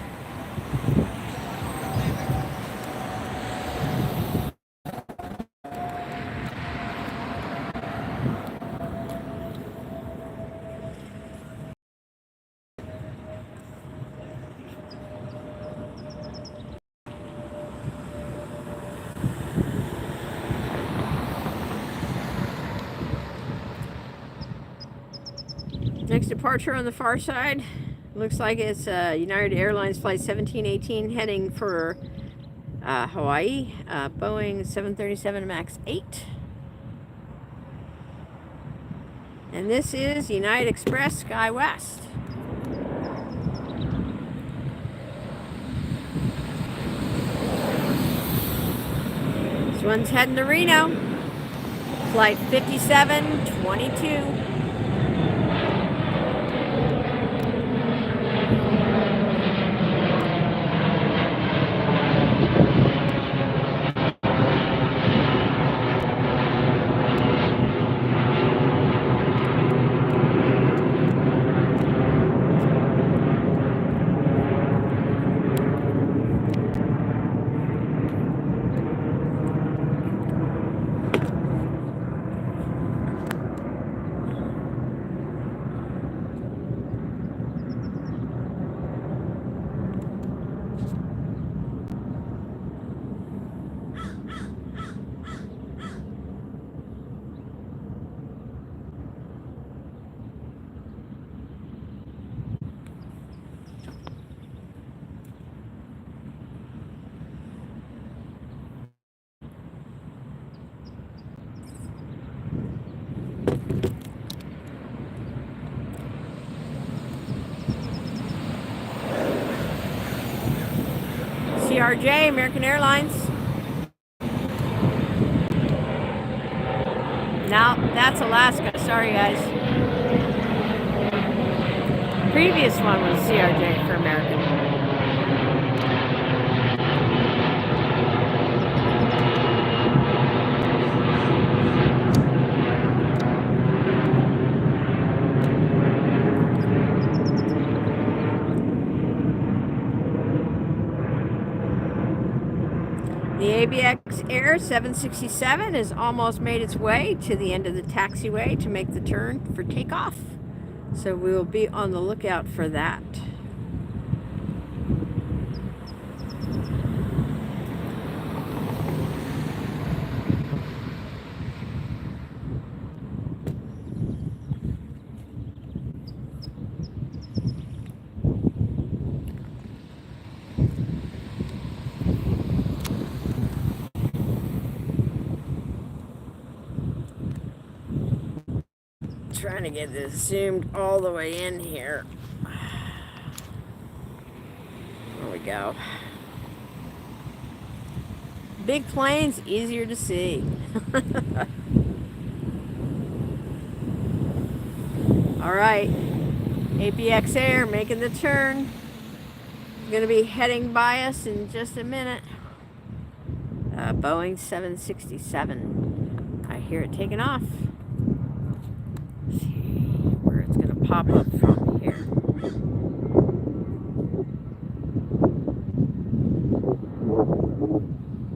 S1: Next departure on the far side, looks like it's United Airlines Flight 1718 heading for Hawaii, Boeing 737 MAX 8. And this is United Express SkyWest. This one's heading to Reno, Flight 5722. CRJ, American Airlines. No, that's Alaska. Sorry, guys. Previous one was CRJ for American. The ABX Air 767 has almost made its way to the end of the taxiway to make the turn for takeoff. So we will be on the lookout for that. Trying to get this zoomed all the way in here. There we go. Big planes, easier to see. All right, ABX Air making the turn. It's going to be heading by us in just a minute. Boeing 767. I hear it taking off. Let's see where it's going to pop up from here.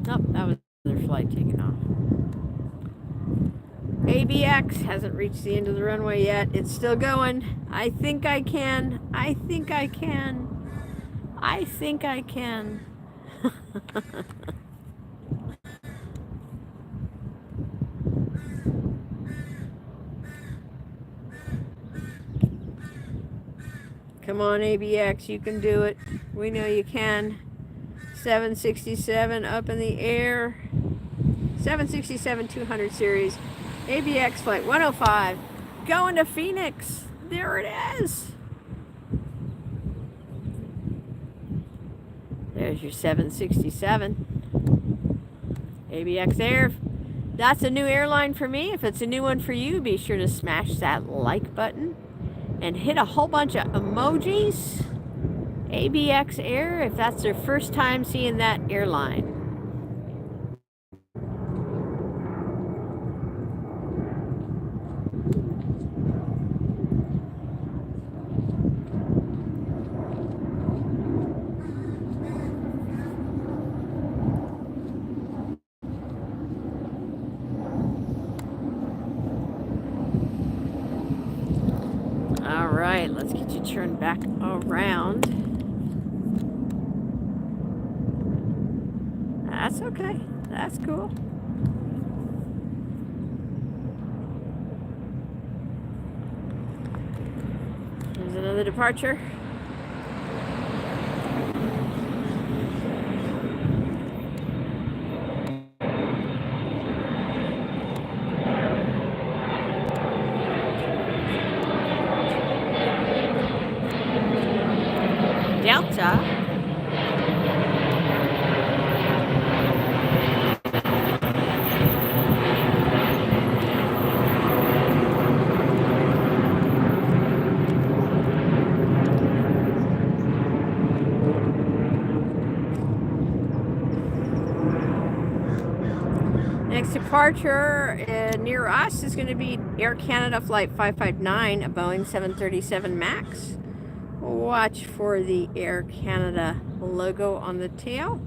S1: Oh, that was another flight taking off. ABX hasn't reached the end of the runway yet. It's still going. I think I can. I think I can. I think I can. Come on, ABX, you can do it. We know you can. 767 up in the air. 767-200 series. ABX flight 105. Going to Phoenix. There it is. There's your 767. ABX Air. That's a new airline for me. If it's a new one for you, be sure to smash that like button and hit a whole bunch of emojis. ABX Air, if that's their first time seeing that airline. All right, let's get you turned back around. That's okay. That's cool. There's another departure. Delta. Next departure near us is going to be Air Canada Flight 559, a Boeing 737 MAX. Watch for the Air Canada logo on the tail.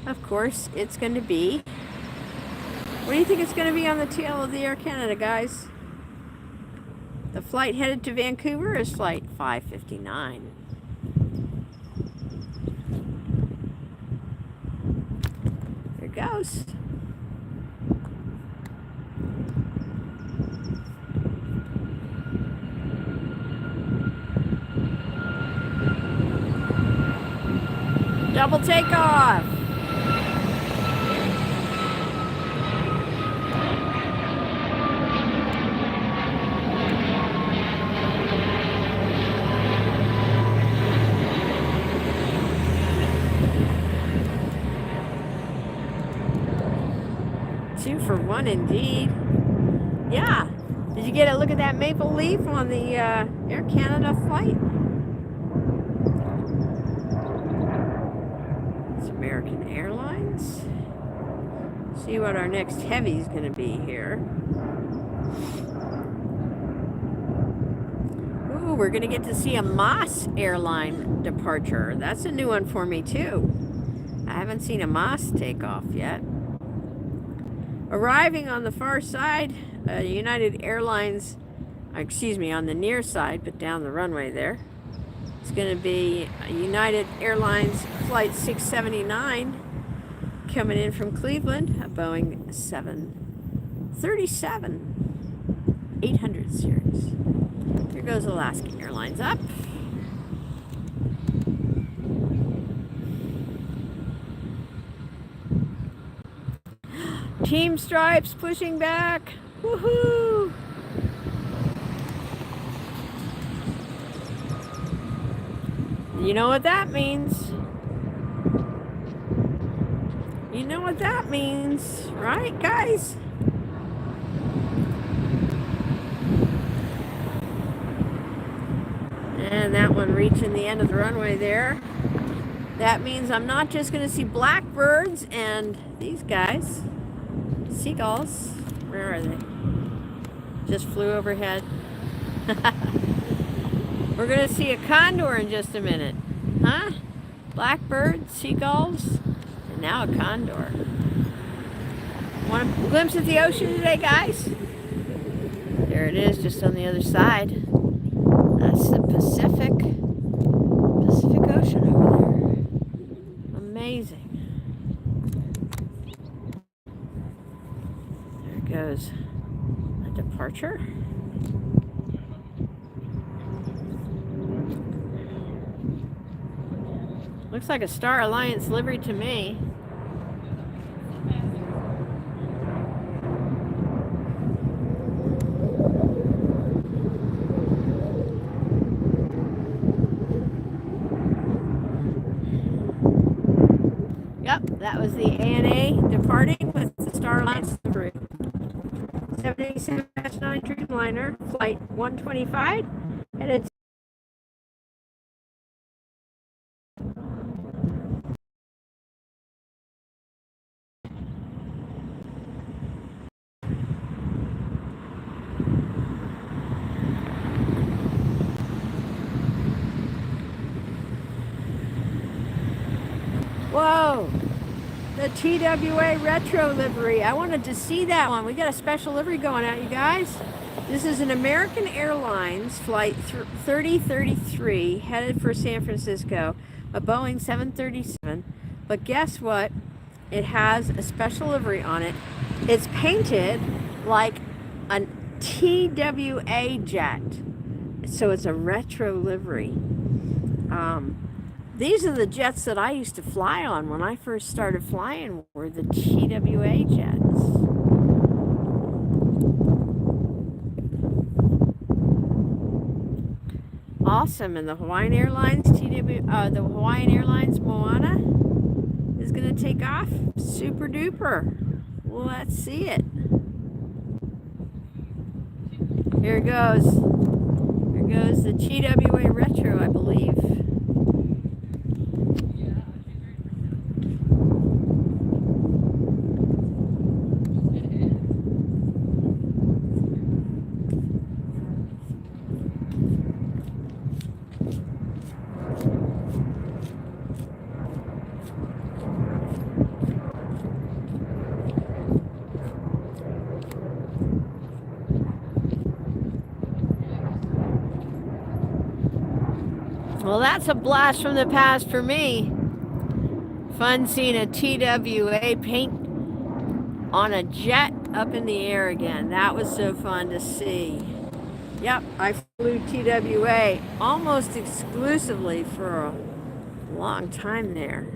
S1: Of course, it's going to be... What do you think it's going to be on the tail of the Air Canada, guys? The flight headed to Vancouver is Flight 559. There it goes. Double takeoff. one indeed. Yeah. Did you get a look at that maple leaf on the Air Canada flight? It's American Airlines. See what our next heavy is going to be here. Ooh, we're going to get to see a Moss airline departure. That's a new one for me too. I haven't seen a Moss take off yet. Arriving on the far side, United Airlines, excuse me, on the near side, but down the runway there. It's going to be United Airlines Flight 679 coming in from Cleveland, a Boeing 737 800 series. Here goes Alaska Airlines up. Team Stripes pushing back. Woohoo! You know what that means. You know what that means, right, guys? And that one reaching the end of the runway there. That means I'm not just going to see blackbirds and these guys. Seagulls. Where are they? Just flew overhead. We're going to see a condor in just a minute. Huh? Blackbird, seagulls, and now a condor. Want a glimpse at the ocean today, guys? There it is, just on the other side. That's the Pacific Ocean over there. Amazing. There goes a departure. Looks like a Star Alliance livery to me. Yep, that was the ANA departing with the Star Alliance livery. 787-9 Dreamliner, flight 125, headed to whoa! The TWA Retro livery. I wanted to see that one. We got a special livery going out, you guys. This is an American Airlines flight 3033 headed for San Francisco, a Boeing 737. But guess what? It has a special livery on it. It's painted like a TWA jet. So it's a retro livery. These are the jets that I used to fly on when I first started flying, were the TWA jets. Awesome, and the Hawaiian Airlines the Hawaiian Airlines Moana is going to take off. Super duper. Well, let's see it. Here it goes. Here goes the TWA Retro, I believe. Well, that's a blast from the past for me. Fun seeing a TWA paint on a jet up in the air again. That was so fun to see. Yep, I flew TWA almost exclusively for a long time there.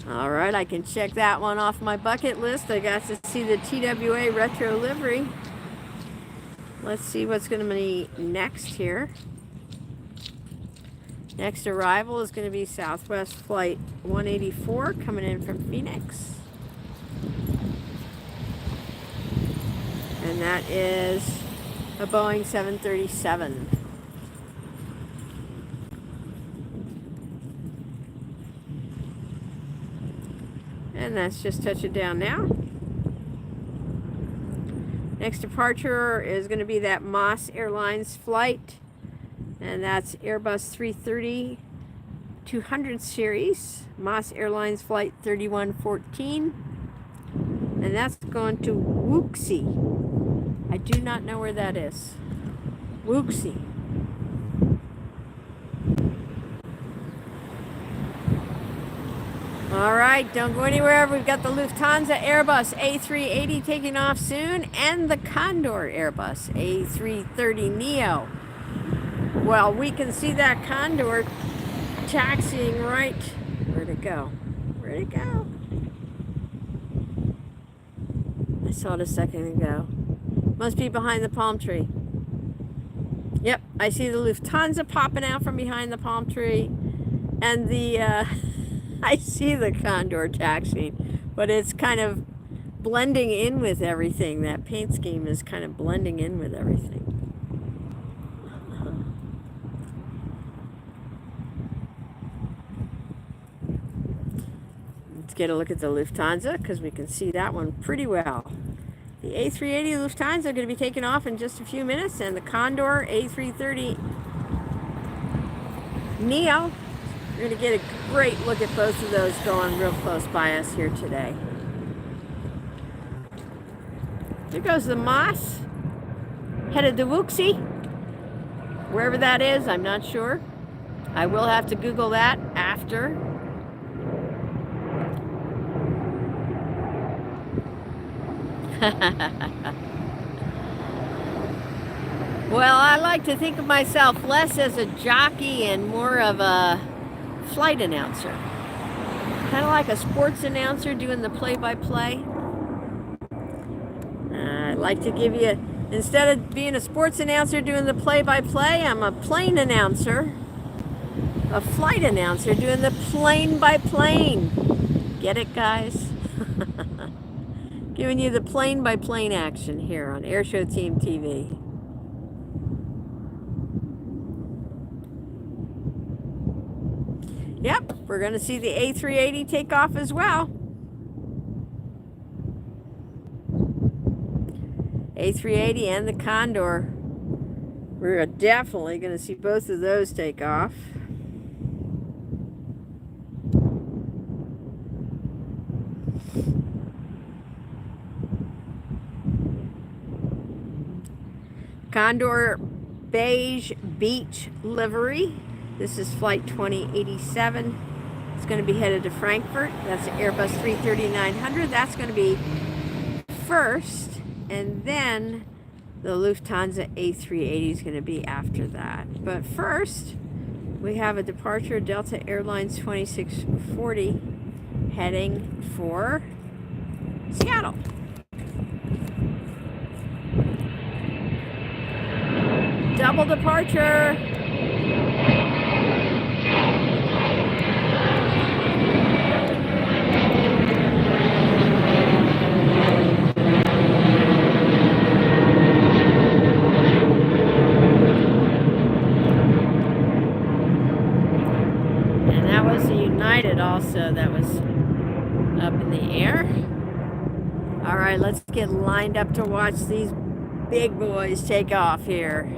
S1: All right, I can check that one off my bucket list. I got to see the TWA Retro livery. Let's see what's going to be next here. Next arrival is going to be Southwest Flight 184 coming in from Phoenix. And that is a Boeing 737. And that's just touching down now. Next departure is going to be that Moss Airlines flight. And that's Airbus 330-200 series. Moss Airlines flight 3114. And that's going to Wuxi. I do not know where that is. Wuxi. All right, don't go anywhere. We've got the Lufthansa Airbus A380 taking off soon, and the Condor Airbus A330neo. Well, we can see that Condor taxiing right. Where'd it go? Where'd it go? I saw it a second ago. Must be behind the palm tree. Yep, I see the Lufthansa popping out from behind the palm tree, and the I see the Condor taxiing, but it's kind of blending in with everything. That paint scheme is kind of blending in with everything. Let's get a look at the Lufthansa because we can see that one pretty well. The A380 Lufthansa are going to be taking off in just a few minutes, and the Condor A330 Neo. We're going to get a great look at both of those going real close by us here today. There goes the Moss, headed to Wuxi. Wherever that is, I'm not sure. I will have to Google that after. Well, I like to think of myself less as a jockey and more of a flight announcer. Kind of like a sports announcer doing the play-by-play. I like to give you, instead of being a sports announcer doing the play-by-play, I'm a plane announcer. A flight announcer doing the plane-by-plane. Get it, guys? Giving you the plane-by-plane action here on AirshowTeamTV. Yep, we're going to see the A380 take off as well. A380 and the Condor. We're definitely going to see both of those take off. Condor beige beach livery. This is flight 2087. It's going to be headed to Frankfurt. That's an Airbus 330-900. That's going to be first, and then the Lufthansa A380 is going to be after that. But first, we have a departure Delta Airlines 2640 heading for Seattle. Double departure. And that was the United also that was up in the air. All right, let's get lined up to watch these big boys take off here.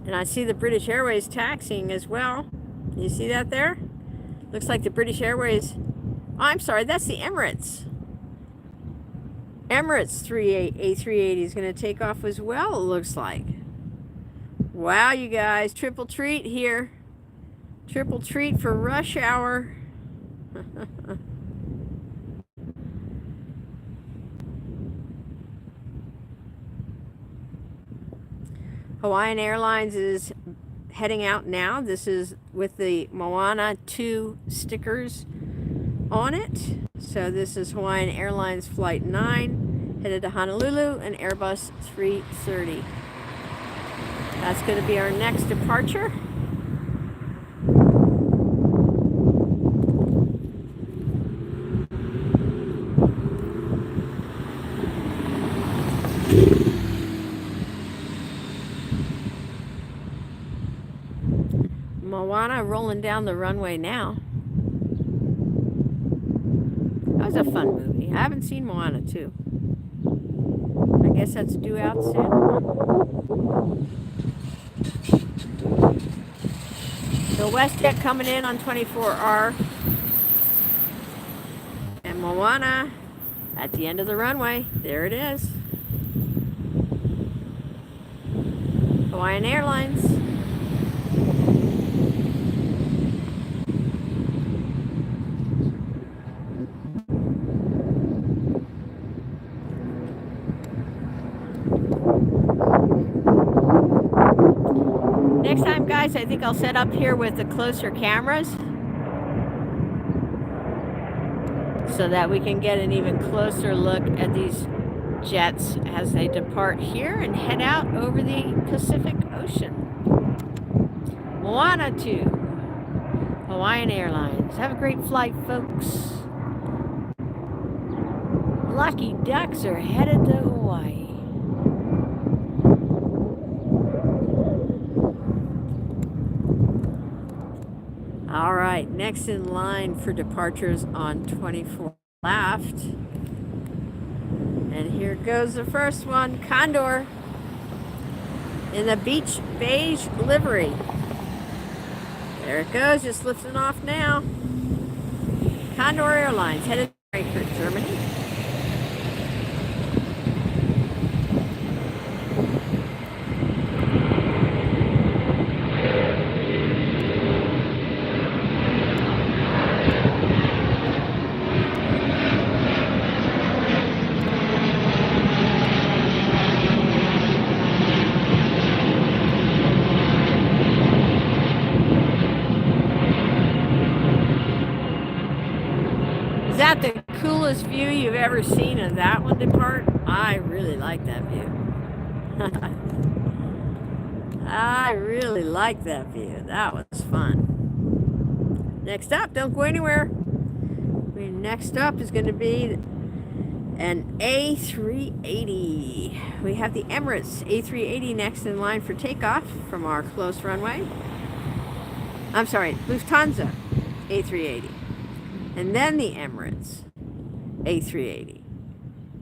S1: And I see the British Airways taxiing as well. You see that there? Looks like the British Airways. Oh, I'm sorry, that's the Emirates. Emirates A380 is going to take off as well, it looks like. Wow, you guys, triple treat here. Triple treat for rush hour. Hawaiian Airlines is heading out now. This is with the Moana 2 stickers on it. So this is Hawaiian Airlines Flight 9, headed to Honolulu, and Airbus 330. That's going to be our next departure. Moana rolling down the runway now. That was a fun movie. I haven't seen Moana 2. I guess that's due out soon. So WestJet coming in on 24R. And Moana at the end of the runway. There it is. Hawaiian Airlines. Next time, guys, I think I'll set up here with the closer cameras so that we can get an even closer look at these jets as they depart here and head out over the Pacific Ocean. Moana 2, Hawaiian Airlines. Have a great flight, folks. Lucky Ducks are headed to Hawaii. All right, next in line for departures on 24 left. And here goes the first one, Condor in the beach beige livery. There it goes, just lifting off now. Condor Airlines headed to Frankfurt, Germany. Is that the coolest view you've ever seen of that one depart? I really like that view. I really like that view. That was fun. Next up, don't go anywhere. Next up is going to be an A380. We have the Emirates A380 next in line for takeoff from our close runway. I'm sorry, Lufthansa A380. And then the Emirates A380.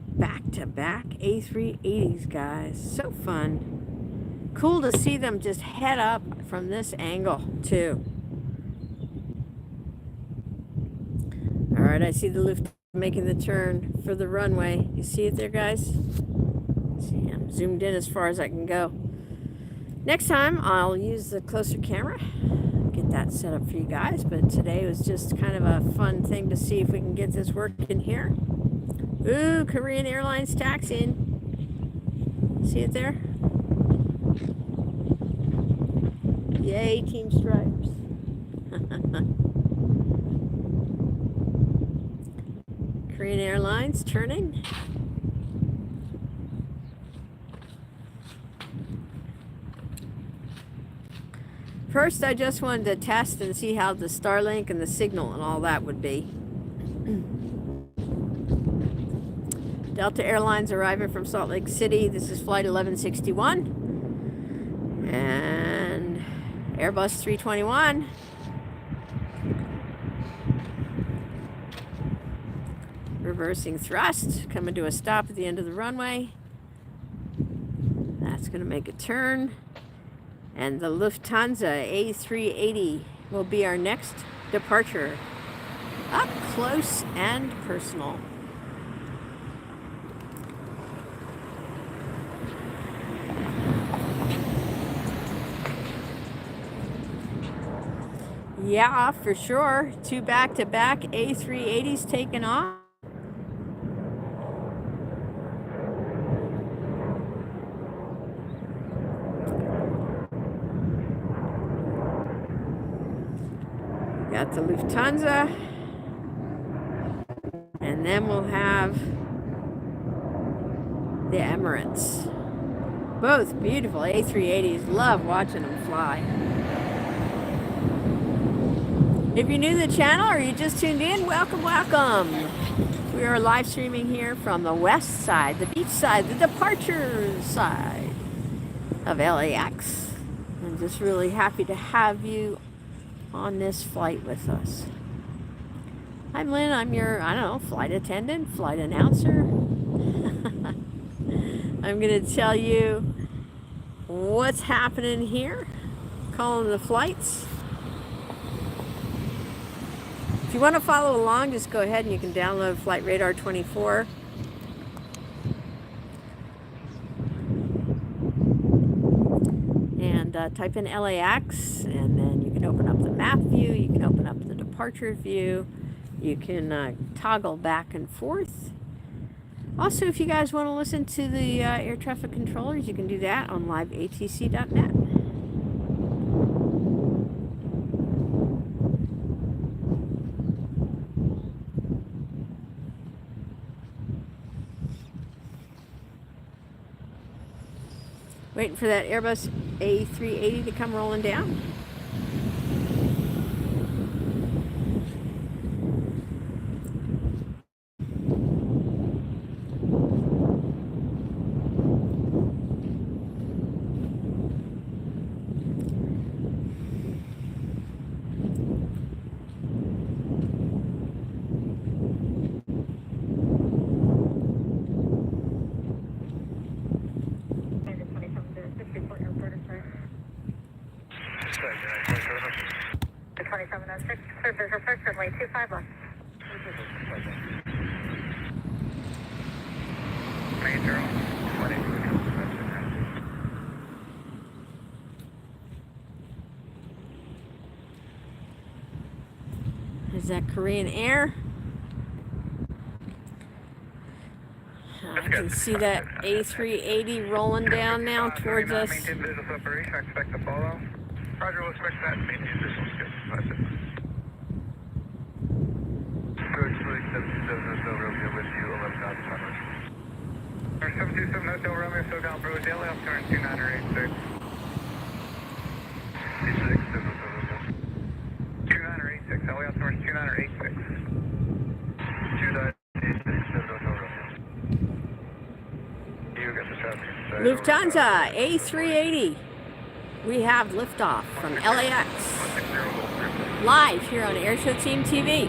S1: Back-to-back A380s, guys. So fun. Cool to see them just head up from this angle, too. All right, I see the Lufthansa making the turn for the runway. You see it there, guys? See, I'm zoomed in as far as I can go. Next time, I'll use the closer camera. Get that set up for you guys, but today was just kind of a fun thing to see if we can get this working here. Ooh, Korean Airlines taxiing. See it there? Yay, Team Stripes. Korean Airlines turning. First, I just wanted to test and see how the Starlink and the signal and all that would be. Delta Airlines arriving from Salt Lake City. This is flight 1161. And Airbus 321. Reversing thrust, coming to a stop at the end of the runway. That's going to make a turn. And the Lufthansa A380 will be our next departure. Up close and personal. Yeah, for sure. 2 back-to-back A380s taken off. got the Lufthansa, and then we'll have the Emirates. Both beautiful A380s. Love watching them fly. If you're new to the channel or you just tuned in, welcome, welcome. We are live streaming here from the west side, the beach side, the departure side of LAX. I'm just really happy to have you on this flight with us. I'm Lynn. I'm your, I don't know, flight attendant, flight announcer. I'm going to tell you what's happening here, calling the flights. If you want to follow along, just go ahead and you can download Flight Radar 24. And type in LAX, and then you can open up the map view, you can open up the departure view, you can toggle back and forth. Also, if you guys want to listen to the air traffic controllers, you can do that on liveatc.net. Waiting for that Airbus A380 to come rolling down. Is that Korean Air? I can see that A380 rolling down now towards us.
S2: Roger, we'll expect that. Maintain visual skip. That's it. Good, 727 Romeo with you, 11,000 timers. 727 Hotel Romeo, SoCal Bravo Daily, I'll turn 2986. 2986, LA, I'll turn 2986. 2986, Hotel Romeo. You got the traffic.
S1: Lufthansa A380. We have liftoff from LAX. Live here on AirshowTeamTV.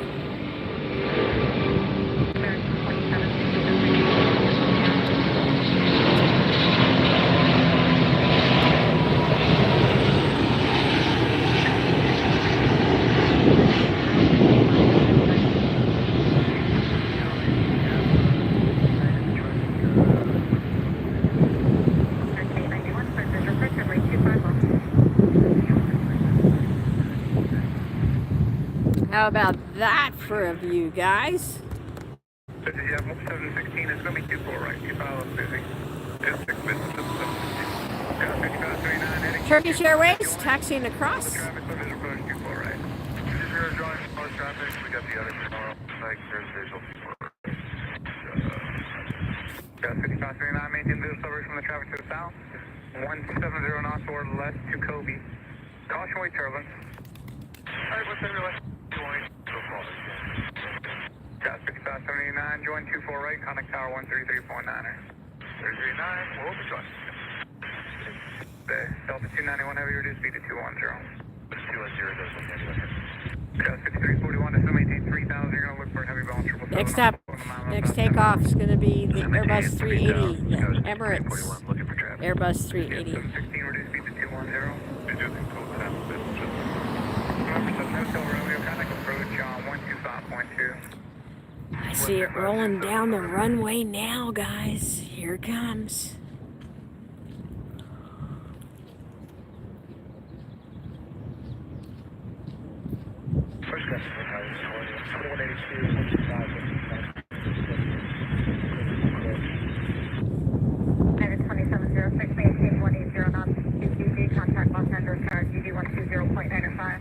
S1: How about that for a view, guys?
S2: So did you have 716? It's going to be 24 right. You follow busy. Just 6 minutes.
S1: Turkish Airways taxiing across.
S2: Traffic limit approach 24 right. If you're drawing more traffic, we got the other tomorrow. Like, there's visual 24 right. Got 5539, maintain visual coverage from the traffic to the south. 170 knots or less to Kobe. Caution weight turbulence. Alright, what's in your left? Got 5579, join 24 right, contact tower 133.9er. 339, we'll be joining. Delta 291, heavy reduced speed to 210. 210, got 6341, to maintain 3000, you're going to look for a heavy balance.
S1: Next up, next takeoff is going to be the Airbus 380, the Emirates Airbus 380.
S2: 16, reduced speed to 210. Hotel Romeo, contact approach on 125.2.
S1: I see it rolling down the runway now, guys. Here it comes.
S2: First class, 2182, 2706, maintain 180 knots, QQG, contact Los Angeles Tower, GD 120.95.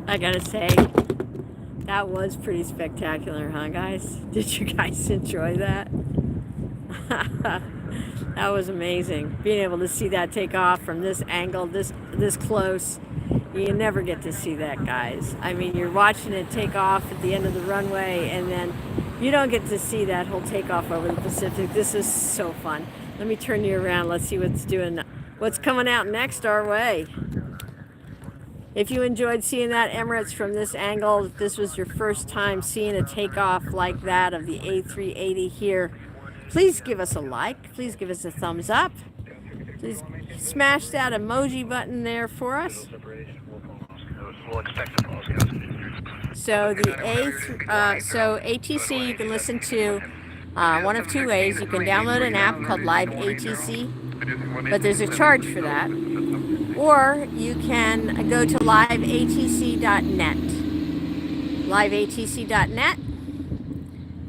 S1: I gotta say, that was pretty spectacular, huh, guys? Did you guys enjoy that? That was amazing. Being able to see that take off from this angle, this close. You never get to see that, guys. I mean, you're watching it take off at the end of the runway, and then you don't get to see that whole takeoff over the Pacific. This is so fun. Let me turn you around. Let's see what's coming out next our way. If you enjoyed seeing that Emirates from this angle, if this was your first time seeing a takeoff like that of the A380 here, please give us a like. Please give us a thumbs up. Please smash that emoji button there for us. So ATC, you can listen to one of two ways. You can download an app called Live ATC, but there's a charge for that. Or you can go to liveatc.net. Liveatc.net.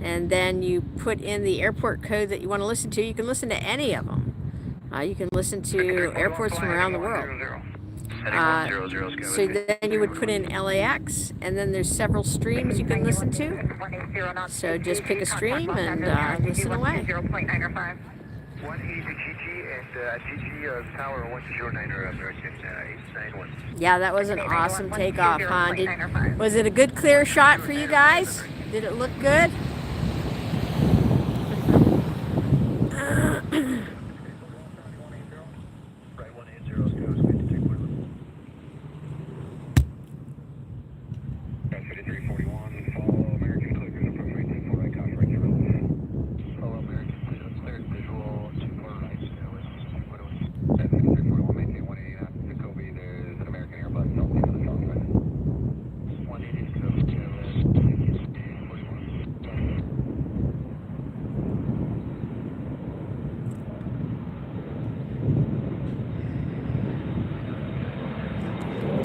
S1: And then you put in the airport code that you want to listen to. You can listen to any of them. You can listen to airports from around the world. So then you would put in LAX, and then there's several streams you can listen to. So just pick a stream and listen away.
S2: 180
S1: Yeah, that was an awesome takeoff, huh? Was it a good clear shot for you guys? Did it look good?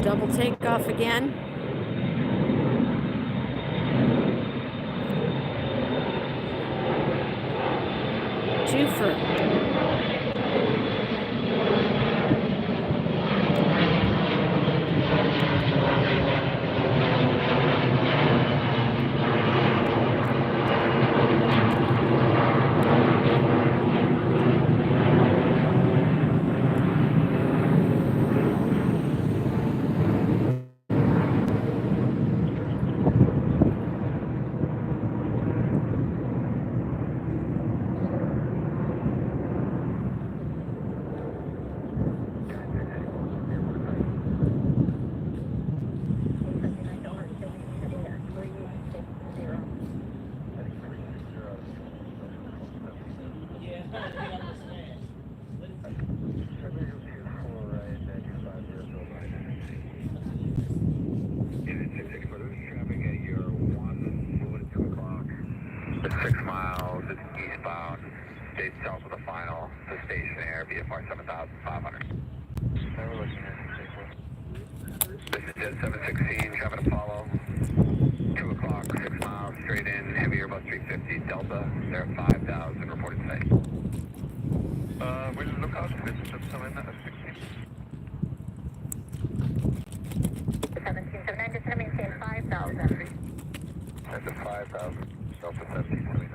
S1: Double takeoff again. Twofer.
S2: It's 6 miles, it's eastbound, stay south of the final, the station air, VFR 7500. This is Jet 716, traffic Apollo, 2 o'clock, 6 miles, straight in, heavy Airbus 350, Delta, they're at 5,000, reported safe. Where's the lookout? This is just something that 16. 1779, just gonna maintain 5,000. That's a 5,000. Delta 1779.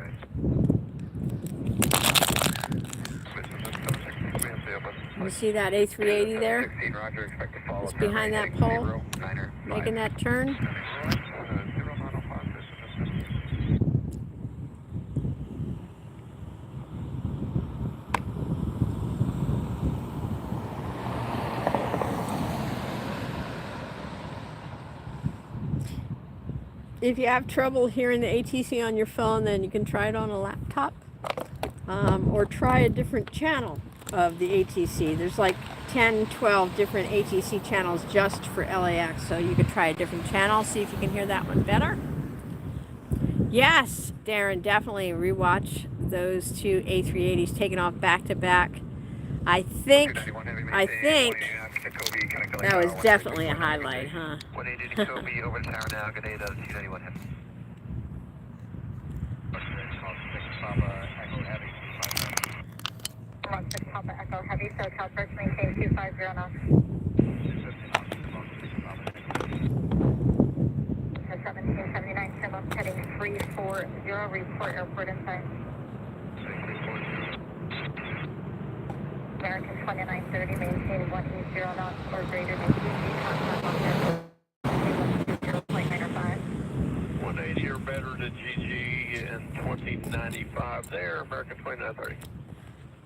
S1: You see that A380 there? It's behind that pole, making that turn. If you have trouble hearing the ATC on your phone, then you can try it on a laptop, or try a different channel of the ATC. There's like 10, 12 different ATC channels just for LAX, so you could try a different channel, see if you can hear that one better. Yes, Darren, definitely rewatch those two A380s taking off back to back. I think that was definitely a highlight, huh?
S2: 180 to Kobe, over the tower now, good day, 291 heavy. Papa Echo Heavy, so Tower First maintain 250 knots.
S3: heading 340, report airport inside. American 2930, maintain 180 knots or greater than QC, contact on airport 0.95.
S2: 180 or better to GG and 2095 there, American 2930.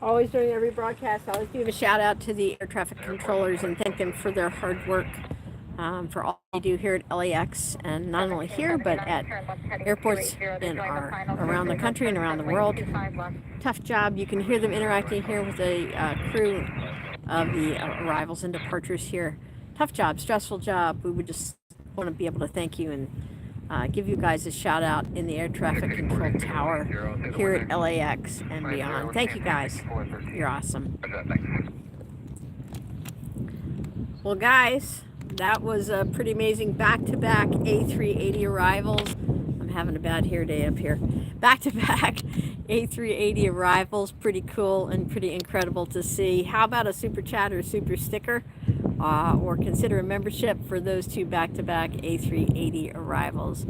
S1: Always during every broadcast, I always give a shout out to the air traffic controllers and thank them for their hard work, for all they do here at LAX, and not only here, but at airports around the country and around the world. Tough job. You can hear them interacting here with the crew of the arrivals and departures here. Tough job, stressful job. We would just want to be able to thank you and give you guys a shout out in the air traffic control tower here at LAX and beyond. Thank you guys. You're awesome. Well, guys, that was a pretty amazing back-to-back A380 arrivals. I'm having a bad hair day up here. Back-to-back A380 arrivals. Pretty cool and pretty incredible to see. How about a super chat or a super sticker? Or consider a membership for those two back-to-back A380 arrivals.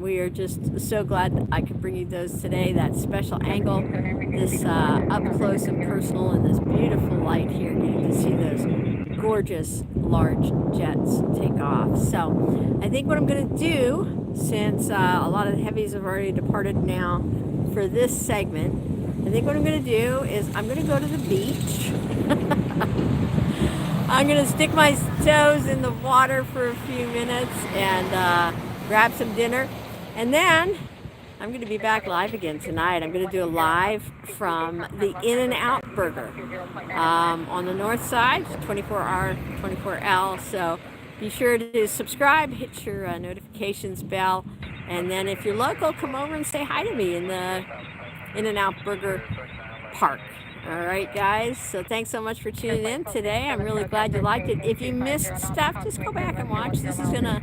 S1: We are just so glad that I could bring you those today. That special angle, this up close and personal, and this beautiful light here, getting to see those gorgeous large jets take off. So I think what I'm going to do, since a lot of the heavies have already departed now for this segment, I think what I'm going to do is I'm going to go to the beach. I'm going to stick my toes in the water for a few minutes and grab some dinner. And then I'm going to be back live again tonight. I'm going to do a live from the In-N-Out Burger on the north side, 24R, 24L. So be sure to subscribe, hit your notifications bell. And then if you're local, come over and say hi to me in the In-N-Out Burger Park. All right, guys, so thanks so much for tuning in today. I'm really glad you liked it. If you missed stuff, just go back and watch. This is going to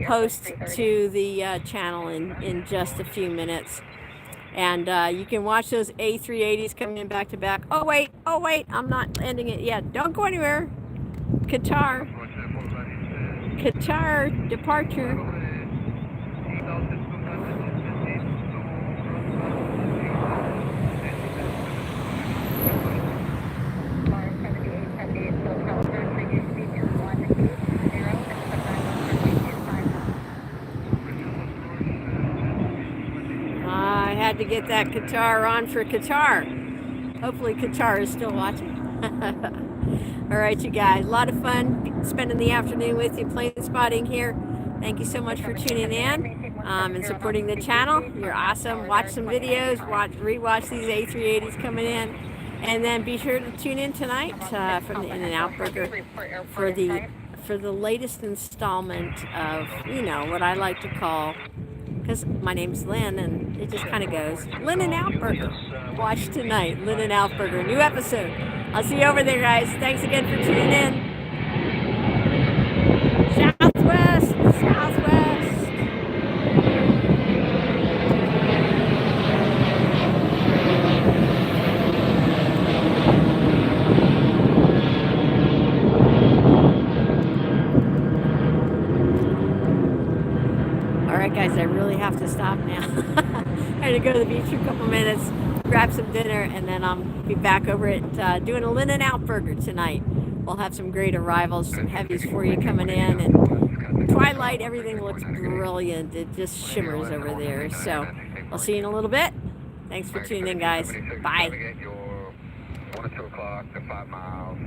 S1: post to the channel in just a few minutes. And you can watch those A380s coming in back to back. Oh, wait, I'm not ending it yet. Don't go anywhere. Qatar departure. I had to get that Qatar on for Qatar. Hopefully Qatar is still watching. All right, you guys, a lot of fun spending the afternoon with you, plane spotting here. Thank you so much for tuning in and supporting the channel. You're awesome. Watch some videos, rewatch these A380s coming in, and then be sure to tune in tonight from the In-N-Out Burger for the latest installment of, you know, what I like to call, because my name's Lynn and it just kind of goes, In-N-Out Burger. Watch tonight, In-N-Out Burger, new episode. I'll see you over there, guys. Thanks again for tuning in. Southwest. All right, guys, I really have to stop now. I'm going to go to the beach for a couple minutes, grab some dinner, and then I'll be back over at doing a In-N-Out Burger tonight. We'll have some great arrivals, some heavies for you coming in, and twilight, everything looks brilliant. It just shimmers over there. So I'll see you in a little bit. Thanks for tuning in, guys. Bye.
S2: 1 or 2 o'clock to 5 miles.